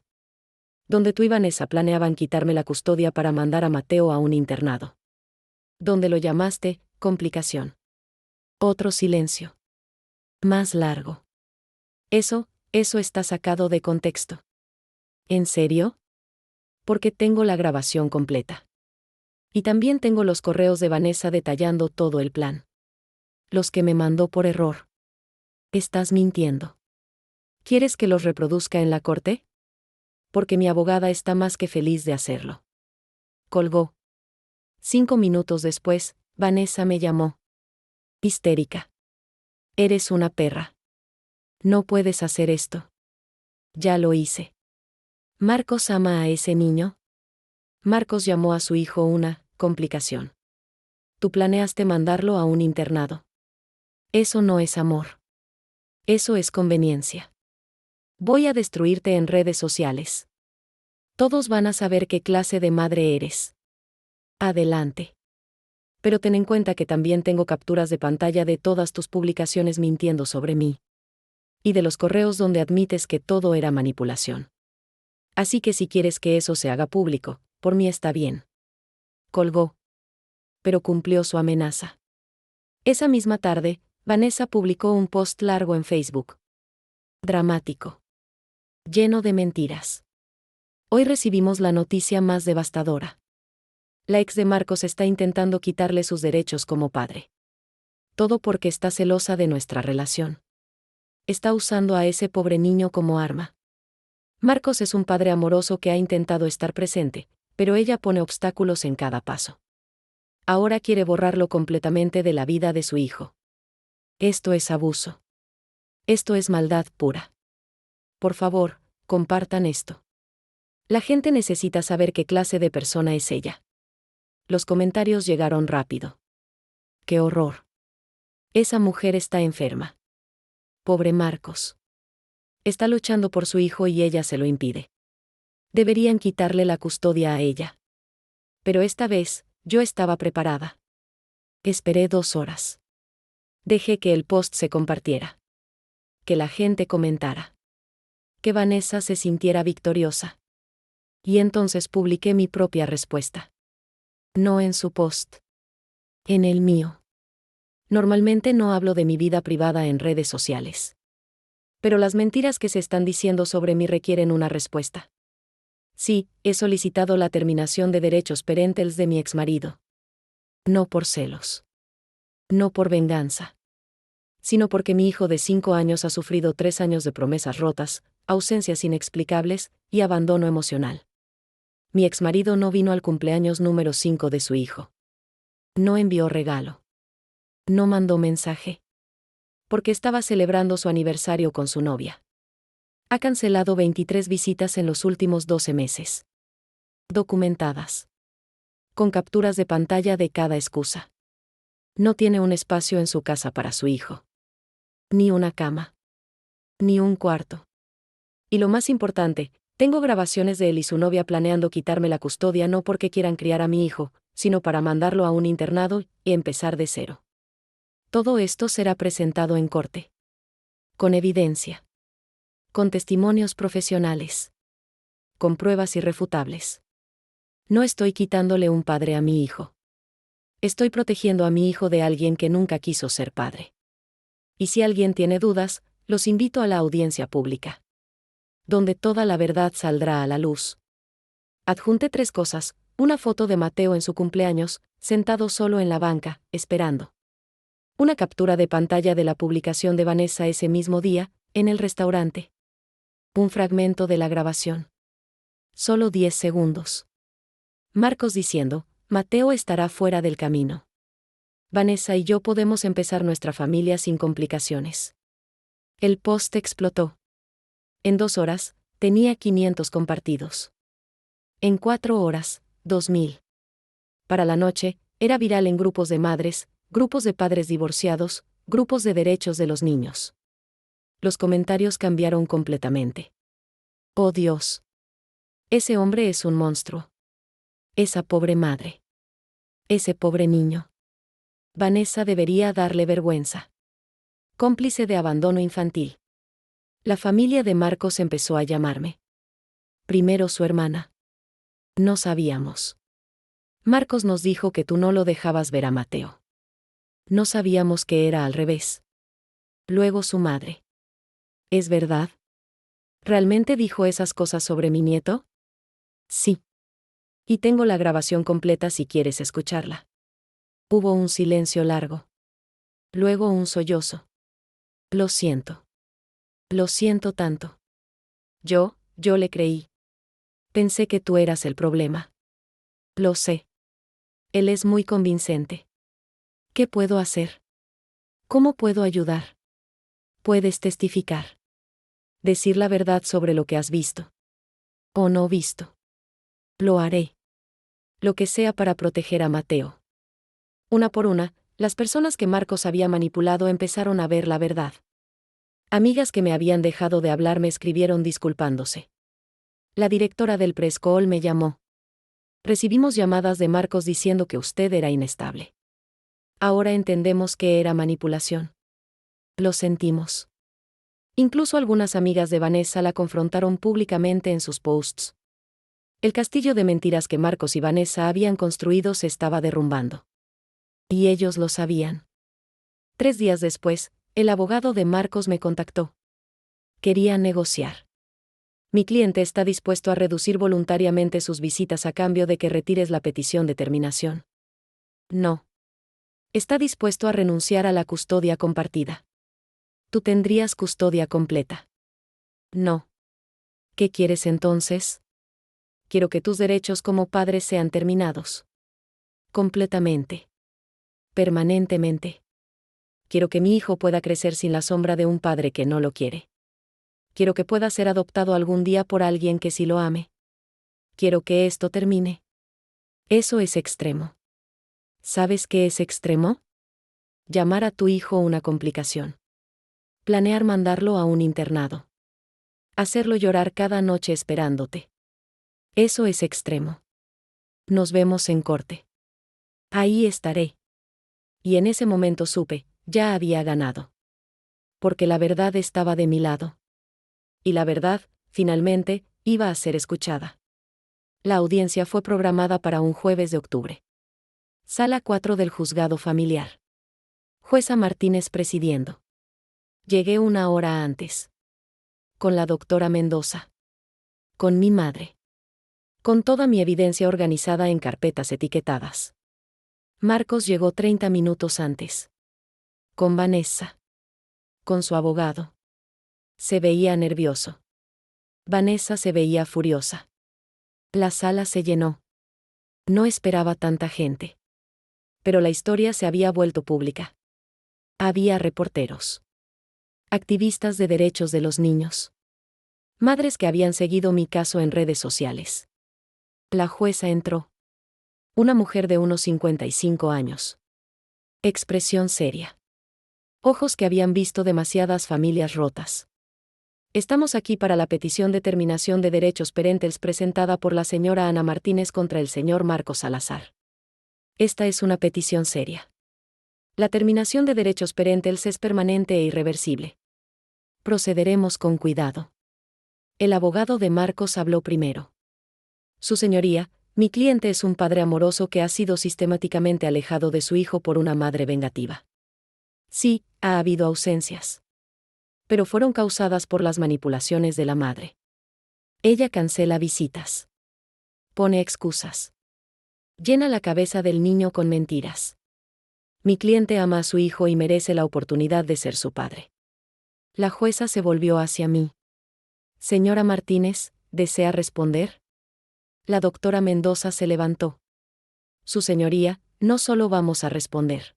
Donde tú y Vanessa planeaban quitarme la custodia para mandar a Mateo a un internado. Donde lo llamaste, complicación. Otro silencio. Más largo. Eso está sacado de contexto. ¿En serio? Porque tengo la grabación completa. Y también tengo los correos de Vanessa detallando todo el plan. Los que me mandó por error. Estás mintiendo. ¿Quieres que los reproduzca en la corte? Porque mi abogada está más que feliz de hacerlo. Colgó. 5 minutos después, Vanessa me llamó. Histérica. Eres una perra. No puedes hacer esto. Ya lo hice. ¿Marcos ama a ese niño? Marcos llamó a su hijo una complicación. Tú planeaste mandarlo a un internado. Eso no es amor. Eso es conveniencia. Voy a destruirte en redes sociales. Todos van a saber qué clase de madre eres. Adelante. Pero ten en cuenta que también tengo capturas de pantalla de todas tus publicaciones mintiendo sobre mí. Y de los correos donde admites que todo era manipulación. Así que si quieres que eso se haga público, por mí está bien. Colgó. Pero cumplió su amenaza. Esa misma tarde, Vanessa publicó un post largo en Facebook. Dramático. Lleno de mentiras. Hoy recibimos la noticia más devastadora. La ex de Marcos está intentando quitarle sus derechos como padre. Todo porque está celosa de nuestra relación. Está usando a ese pobre niño como arma. Marcos es un padre amoroso que ha intentado estar presente, pero ella pone obstáculos en cada paso. Ahora quiere borrarlo completamente de la vida de su hijo. Esto es abuso. Esto es maldad pura. Por favor, compartan esto. La gente necesita saber qué clase de persona es ella. Los comentarios llegaron rápido. ¡Qué horror! Esa mujer está enferma. Pobre Marcos. Está luchando por su hijo y ella se lo impide. Deberían quitarle la custodia a ella. Pero esta vez, yo estaba preparada. Esperé 2 horas. Dejé que el post se compartiera. Que la gente comentara. Que Vanessa se sintiera victoriosa. Y entonces publiqué mi propia respuesta. No en su post. En el mío. Normalmente no hablo de mi vida privada en redes sociales. Pero las mentiras que se están diciendo sobre mí requieren una respuesta. Sí, he solicitado la terminación de derechos parentales de mi exmarido. No por celos. No por venganza. Sino porque mi hijo de 5 años ha sufrido 3 años de promesas rotas, ausencias inexplicables y abandono emocional. Mi exmarido no vino al cumpleaños número 5 de su hijo. No envió regalo. No mandó mensaje. Porque estaba celebrando su aniversario con su novia. Ha cancelado 23 visitas en los últimos 12 meses. Documentadas. Con capturas de pantalla de cada excusa. No tiene un espacio en su casa para su hijo. Ni una cama. Ni un cuarto. Y lo más importante, tengo grabaciones de él y su novia planeando quitarme la custodia no porque quieran criar a mi hijo, sino para mandarlo a un internado y empezar de cero. Todo esto será presentado en corte. Con evidencia. Con testimonios profesionales. Con pruebas irrefutables. No estoy quitándole un padre a mi hijo. Estoy protegiendo a mi hijo de alguien que nunca quiso ser padre. Y si alguien tiene dudas, los invito a la audiencia pública. Donde toda la verdad saldrá a la luz. Adjunté 3 cosas: una foto de Mateo en su cumpleaños, sentado solo en la banca, esperando. Una captura de pantalla de la publicación de Vanessa ese mismo día, en el restaurante. Un fragmento de la grabación. Solo 10 segundos. Marcos diciendo: Mateo estará fuera del camino. Vanessa y yo podemos empezar nuestra familia sin complicaciones. El post explotó. En 2 horas, tenía 500 compartidos. En 4 horas, 2000. Para la noche, era viral en grupos de madres, grupos de padres divorciados, grupos de derechos de los niños. Los comentarios cambiaron completamente. Oh Dios. Ese hombre es un monstruo. Esa pobre madre. Ese pobre niño. Vanessa debería darle vergüenza. Cómplice de abandono infantil. La familia de Marcos empezó a llamarme. Primero su hermana. No sabíamos. Marcos nos dijo que tú no lo dejabas ver a Mateo. No sabíamos que era al revés. Luego su madre. ¿Es verdad? ¿Realmente dijo esas cosas sobre mi nieto? Sí. Y tengo la grabación completa si quieres escucharla. Hubo un silencio largo. Luego un sollozo. Lo siento. Lo siento tanto. Yo le creí. Pensé que tú eras el problema. Lo sé. Él es muy convincente. ¿Qué puedo hacer? ¿Cómo puedo ayudar? Puedes testificar. Decir la verdad sobre lo que has visto. O no visto. Lo haré. Lo que sea para proteger a Mateo. Una por una, las personas que Marcos había manipulado empezaron a ver la verdad. Amigas que me habían dejado de hablar me escribieron disculpándose. La directora del preschool me llamó. Recibimos llamadas de Marcos diciendo que usted era inestable. Ahora entendemos que era manipulación. Lo sentimos. Incluso algunas amigas de Vanessa la confrontaron públicamente en sus posts. El castillo de mentiras que Marcos y Vanessa habían construido se estaba derrumbando. Y ellos lo sabían. 3 días después, el abogado de Marcos me contactó. Quería negociar. Mi cliente está dispuesto a reducir voluntariamente sus visitas a cambio de que retires la petición de terminación. No. Está dispuesto a renunciar a la custodia compartida. Tú tendrías custodia completa. No. ¿Qué quieres entonces? Quiero que tus derechos como padre sean terminados. Completamente. Permanentemente. Quiero que mi hijo pueda crecer sin la sombra de un padre que no lo quiere. Quiero que pueda ser adoptado algún día por alguien que sí lo ame. Quiero que esto termine. Eso es extremo. ¿Sabes qué es extremo? Llamar a tu hijo una complicación. Planear mandarlo a un internado. Hacerlo llorar cada noche esperándote. Eso es extremo. Nos vemos en corte. Ahí estaré. Y en ese momento supe, ya había ganado. Porque la verdad estaba de mi lado. Y la verdad, finalmente, iba a ser escuchada. La audiencia fue programada para un jueves de octubre. Sala 4 del juzgado familiar. Jueza Martínez presidiendo. Llegué 1 hora antes. Con la doctora Mendoza. Con mi madre. Con toda mi evidencia organizada en carpetas etiquetadas. Marcos llegó 30 minutos antes. Con Vanessa. Con su abogado. Se veía nervioso. Vanessa se veía furiosa. La sala se llenó. No esperaba tanta gente. Pero la historia se había vuelto pública. Había reporteros, activistas de derechos de los niños, madres que habían seguido mi caso en redes sociales. La jueza entró. Una mujer de unos 55 años. Expresión seria. Ojos que habían visto demasiadas familias rotas. Estamos aquí para la petición de terminación de derechos parentales presentada por la señora Ana Martínez contra el señor Marcos Salazar. Esta es una petición seria. La terminación de derechos parentales es permanente e irreversible. Procederemos con cuidado. El abogado de Marcos habló primero. Su señoría, mi cliente es un padre amoroso que ha sido sistemáticamente alejado de su hijo por una madre vengativa. Sí, ha habido ausencias. Pero fueron causadas por las manipulaciones de la madre. Ella cancela visitas. Pone excusas. Llena la cabeza del niño con mentiras. Mi cliente ama a su hijo y merece la oportunidad de ser su padre. La jueza se volvió hacia mí. Señora Martínez, ¿desea responder? La doctora Mendoza se levantó. Su señoría, no solo vamos a responder.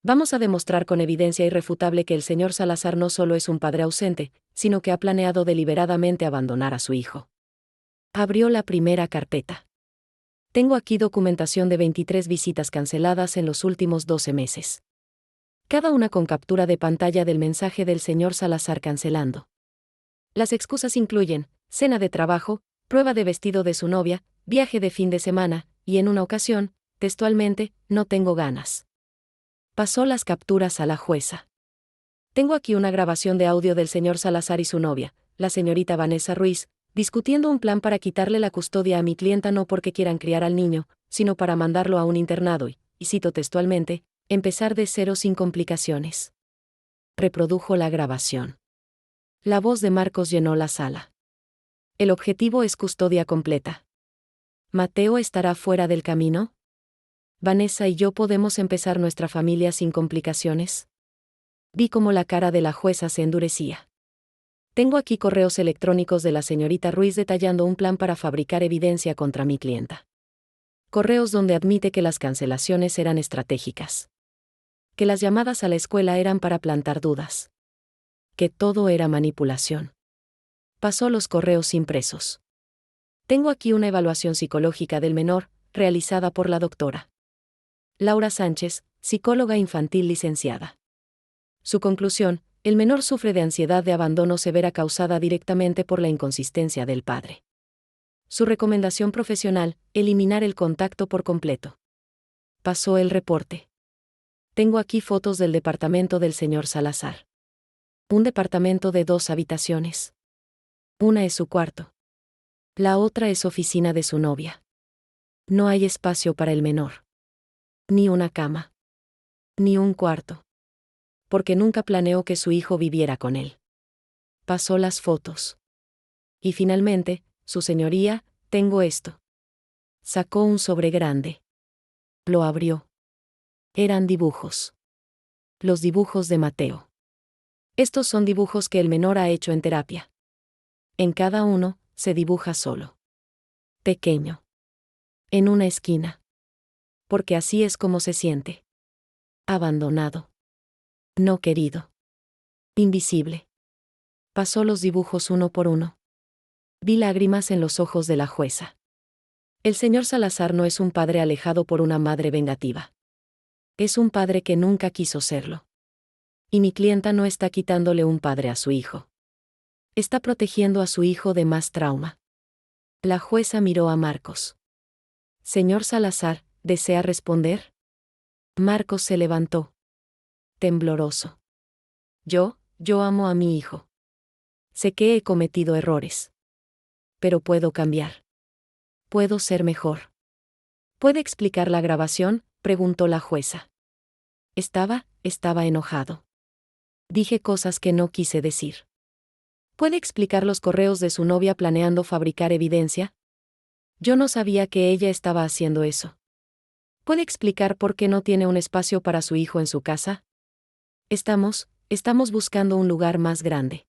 Vamos a demostrar con evidencia irrefutable que el señor Salazar no solo es un padre ausente, sino que ha planeado deliberadamente abandonar a su hijo. Abrió la primera carpeta. Tengo aquí documentación de 23 visitas canceladas en los últimos 12 meses. Cada una con captura de pantalla del mensaje del señor Salazar cancelando. Las excusas incluyen cena de trabajo, prueba de vestido de su novia, viaje de fin de semana, y en una ocasión, textualmente, no tengo ganas. Pasó las capturas a la jueza. Tengo aquí una grabación de audio del señor Salazar y su novia, la señorita Vanessa Ruiz, discutiendo un plan para quitarle la custodia a mi clienta no porque quieran criar al niño, sino para mandarlo a un internado y cito textualmente, empezar de cero sin complicaciones. Reprodujo la grabación. La voz de Marcos llenó la sala. El objetivo es custodia completa. ¿Mateo estará fuera del camino? ¿Vanessa y yo podemos empezar nuestra familia sin complicaciones? Vi cómo la cara de la jueza se endurecía. Tengo aquí correos electrónicos de la señorita Ruiz detallando un plan para fabricar evidencia contra mi clienta. Correos donde admite que las cancelaciones eran estratégicas. Que las llamadas a la escuela eran para plantar dudas. Que todo era manipulación. Pasó los correos impresos. Tengo aquí una evaluación psicológica del menor, realizada por la doctora Laura Sánchez, psicóloga infantil licenciada. Su conclusión: el menor sufre de ansiedad de abandono severa causada directamente por la inconsistencia del padre. Su recomendación profesional: eliminar el contacto por completo. Pasó el reporte. Tengo aquí fotos del departamento del señor Salazar. Un departamento de 2 habitaciones. Una es su cuarto. La otra es oficina de su novia. No hay espacio para el menor. Ni una cama. Ni un cuarto. Porque nunca planeó que su hijo viviera con él. Pasó las fotos. Y finalmente, su señoría, tengo esto. Sacó un sobre grande. Lo abrió. Eran dibujos. Los dibujos de Mateo. Estos son dibujos que el menor ha hecho en terapia. En cada uno, se dibuja solo. Pequeño. En una esquina. Porque así es como se siente. Abandonado. No querido. Invisible. Pasó los dibujos uno por uno. Vi lágrimas en los ojos de la jueza. El señor Salazar no es un padre alejado por una madre vengativa. Es un padre que nunca quiso serlo. Y mi clienta no está quitándole un padre a su hijo. Está protegiendo a su hijo de más trauma. La jueza miró a Marcos. Señor Salazar, ¿desea responder? Marcos se levantó. Tembloroso. Yo amo a mi hijo. Sé que he cometido errores. Pero puedo cambiar. Puedo ser mejor. ¿Puede explicar la grabación?, preguntó la jueza. Estaba enojado. Dije cosas que no quise decir. ¿Puede explicar los correos de su novia planeando fabricar evidencia? Yo no sabía que ella estaba haciendo eso. ¿Puede explicar por qué no tiene un espacio para su hijo en su casa? Estamos buscando un lugar más grande.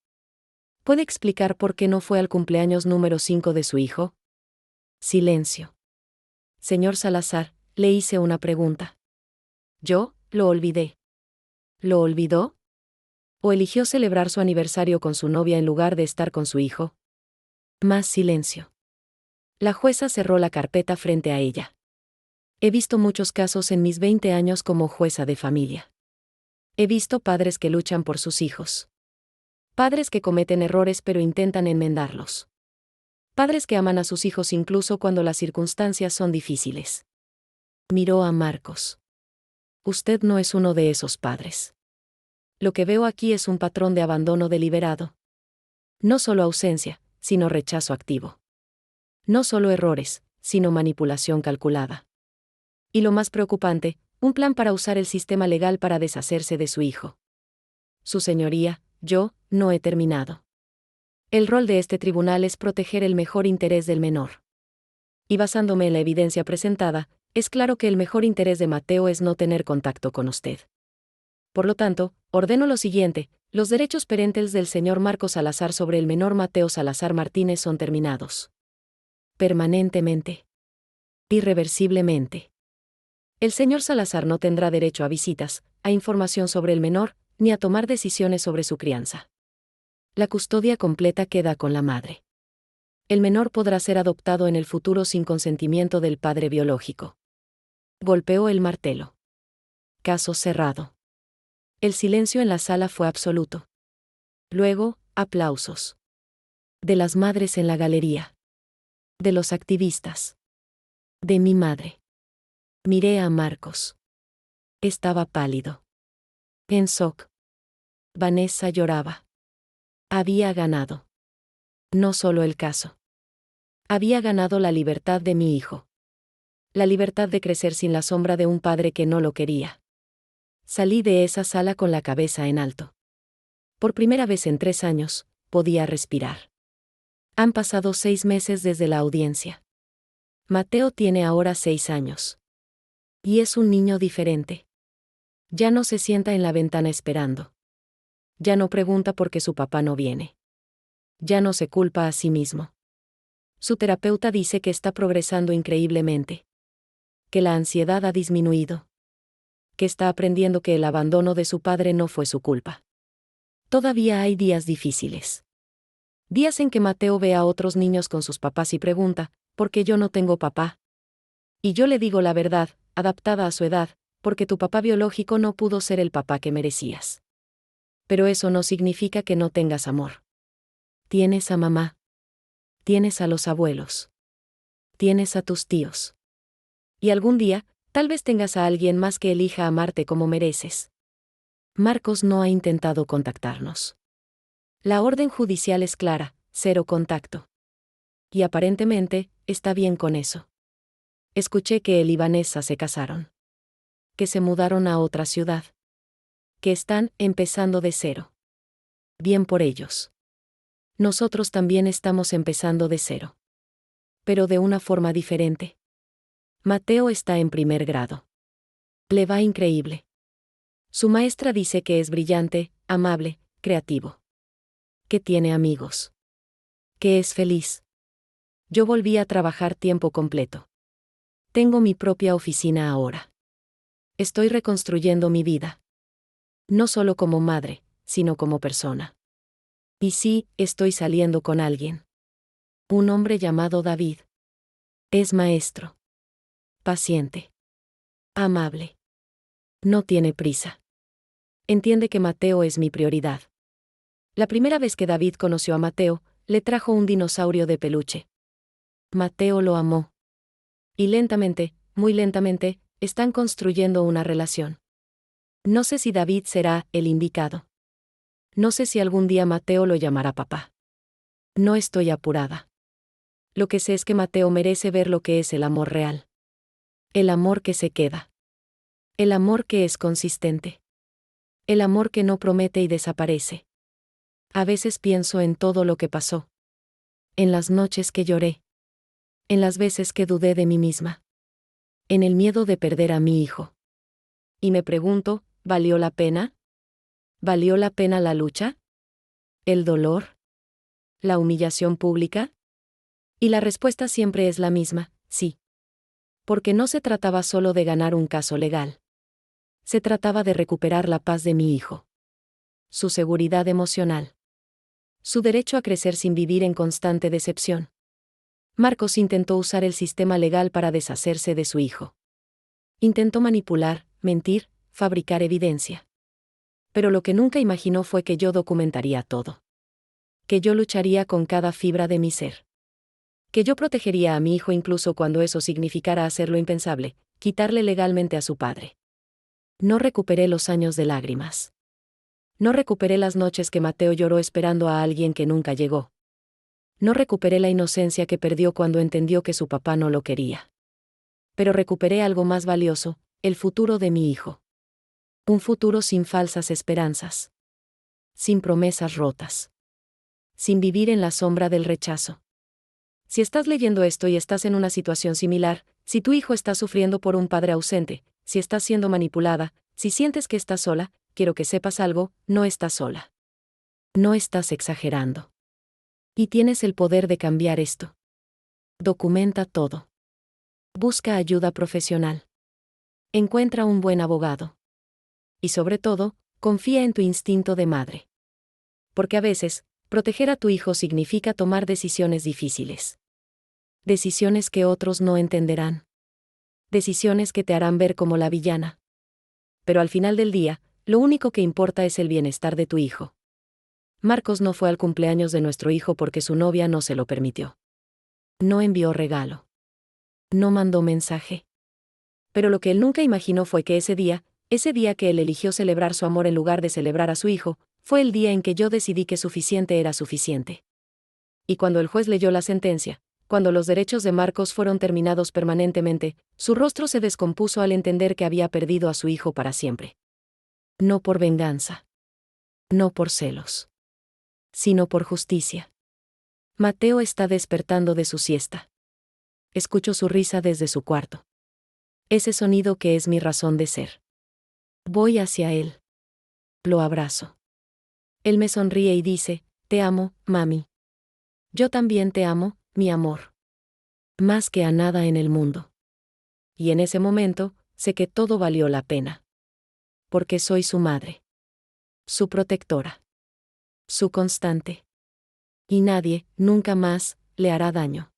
¿Puede explicar por qué no fue al cumpleaños número 5 de su hijo? Silencio. Señor Salazar, le hice una pregunta. Yo, lo olvidé. ¿Lo olvidó? ¿O eligió celebrar su aniversario con su novia en lugar de estar con su hijo? Más silencio. La jueza cerró la carpeta frente a ella. He visto muchos casos en mis 20 años como jueza de familia. He visto padres que luchan por sus hijos. Padres que cometen errores pero intentan enmendarlos. Padres que aman a sus hijos incluso cuando las circunstancias son difíciles. Miró a Marcos. Usted no es uno de esos padres. Lo que veo aquí es un patrón de abandono deliberado. No solo ausencia, sino rechazo activo. No solo errores, sino manipulación calculada. Y lo más preocupante, un plan para usar el sistema legal para deshacerse de su hijo. Su señoría, yo, no he terminado. El rol de este tribunal es proteger el mejor interés del menor. Y basándome en la evidencia presentada, es claro que el mejor interés de Mateo es no tener contacto con usted. Por lo tanto, ordeno lo siguiente: los derechos parentales del señor Marcos Salazar sobre el menor Mateo Salazar Martínez son terminados. Permanentemente. Irreversiblemente. El señor Salazar no tendrá derecho a visitas, a información sobre el menor, ni a tomar decisiones sobre su crianza. La custodia completa queda con la madre. El menor podrá ser adoptado en el futuro sin consentimiento del padre biológico. Golpeó el martelo. Caso cerrado. El silencio en la sala fue absoluto. Luego, aplausos. De las madres en la galería. De los activistas. De mi madre. Miré a Marcos. Estaba pálido. En shock. Vanessa lloraba. Había ganado. No solo el caso. Había ganado la libertad de mi hijo. La libertad de crecer sin la sombra de un padre que no lo quería. Salí de esa sala con la cabeza en alto. Por primera vez en 3 años, podía respirar. Han pasado 6 meses desde la audiencia. Mateo tiene ahora 6 años. Y es un niño diferente. Ya no se sienta en la ventana esperando. Ya no pregunta por qué su papá no viene. Ya no se culpa a sí mismo. Su terapeuta dice que está progresando increíblemente. Que la ansiedad ha disminuido. Que está aprendiendo que el abandono de su padre no fue su culpa. Todavía hay días difíciles. Días en que Mateo ve a otros niños con sus papás y pregunta, ¿por qué yo no tengo papá? Y yo le digo la verdad, adaptada a su edad, porque tu papá biológico no pudo ser el papá que merecías. Pero eso no significa que no tengas amor. Tienes a mamá. Tienes a los abuelos. Tienes a tus tíos. Y algún día, tal vez tengas a alguien más que elija amarte como mereces. Marcos no ha intentado contactarnos. La orden judicial es clara: 0 contacto. Y aparentemente, está bien con eso. Escuché que él y Vanessa se casaron. Que se mudaron a otra ciudad. Que están empezando de 0. Bien por ellos. Nosotros también estamos empezando de 0. Pero de una forma diferente. Mateo está en primer grado. Le va increíble. Su maestra dice que es brillante, amable, creativo. Que tiene amigos. Que es feliz. Yo volví a trabajar tiempo completo. Tengo mi propia oficina ahora. Estoy reconstruyendo mi vida. No solo como madre, sino como persona. Y sí, estoy saliendo con alguien. Un hombre llamado David. Es maestro. Paciente. Amable. No tiene prisa. Entiende que Mateo es mi prioridad. La primera vez que David conoció a Mateo, le trajo un dinosaurio de peluche. Mateo lo amó. Y lentamente, muy lentamente, están construyendo una relación. No sé si David será el indicado. No sé si algún día Mateo lo llamará papá. No estoy apurada. Lo que sé es que Mateo merece ver lo que es el amor real. El amor que se queda. El amor que es consistente. El amor que no promete y desaparece. A veces pienso en todo lo que pasó. En las noches que lloré. En las veces que dudé de mí misma. En el miedo de perder a mi hijo. Y me pregunto, ¿valió la pena? ¿Valió la pena la lucha? ¿El dolor? ¿La humillación pública? Y la respuesta siempre es la misma: sí. Porque no se trataba solo de ganar un caso legal. Se trataba de recuperar la paz de mi hijo. Su seguridad emocional. Su derecho a crecer sin vivir en constante decepción. Marcos intentó usar el sistema legal para deshacerse de su hijo. Intentó manipular, mentir, fabricar evidencia. Pero lo que nunca imaginó fue que yo documentaría todo. Que yo lucharía con cada fibra de mi ser. Que yo protegería a mi hijo incluso cuando eso significara hacer lo impensable, quitarle legalmente a su padre. No recuperé los años de lágrimas. No recuperé las noches que Mateo lloró esperando a alguien que nunca llegó. No recuperé la inocencia que perdió cuando entendió que su papá no lo quería. Pero recuperé algo más valioso, el futuro de mi hijo. Un futuro sin falsas esperanzas. Sin promesas rotas. Sin vivir en la sombra del rechazo. Si estás leyendo esto y estás en una situación similar, si tu hijo está sufriendo por un padre ausente, si estás siendo manipulada, si sientes que estás sola, quiero que sepas algo, no estás sola. No estás exagerando. Y tienes el poder de cambiar esto. Documenta todo. Busca ayuda profesional. Encuentra un buen abogado. Y sobre todo, confía en tu instinto de madre. Porque a veces, proteger a tu hijo significa tomar decisiones difíciles. Decisiones que otros no entenderán. Decisiones que te harán ver como la villana. Pero al final del día, lo único que importa es el bienestar de tu hijo. Marcos no fue al cumpleaños de nuestro hijo porque su novia no se lo permitió. No envió regalo. No mandó mensaje. Pero lo que él nunca imaginó fue que ese día que él eligió celebrar su amor en lugar de celebrar a su hijo, fue el día en que yo decidí que suficiente era suficiente. Y cuando el juez leyó la sentencia, cuando los derechos de Marcos fueron terminados permanentemente, su rostro se descompuso al entender que había perdido a su hijo para siempre. No por venganza. No por celos. Sino por justicia. Mateo está despertando de su siesta. Escucho su risa desde su cuarto. Ese sonido que es mi razón de ser. Voy hacia él. Lo abrazo. Él me sonríe y dice, te amo, mami. Yo también te amo, mi amor. Más que a nada en el mundo. Y en ese momento, sé que todo valió la pena. Porque soy su madre. Su protectora. Su constante. Y nadie, nunca más, le hará daño.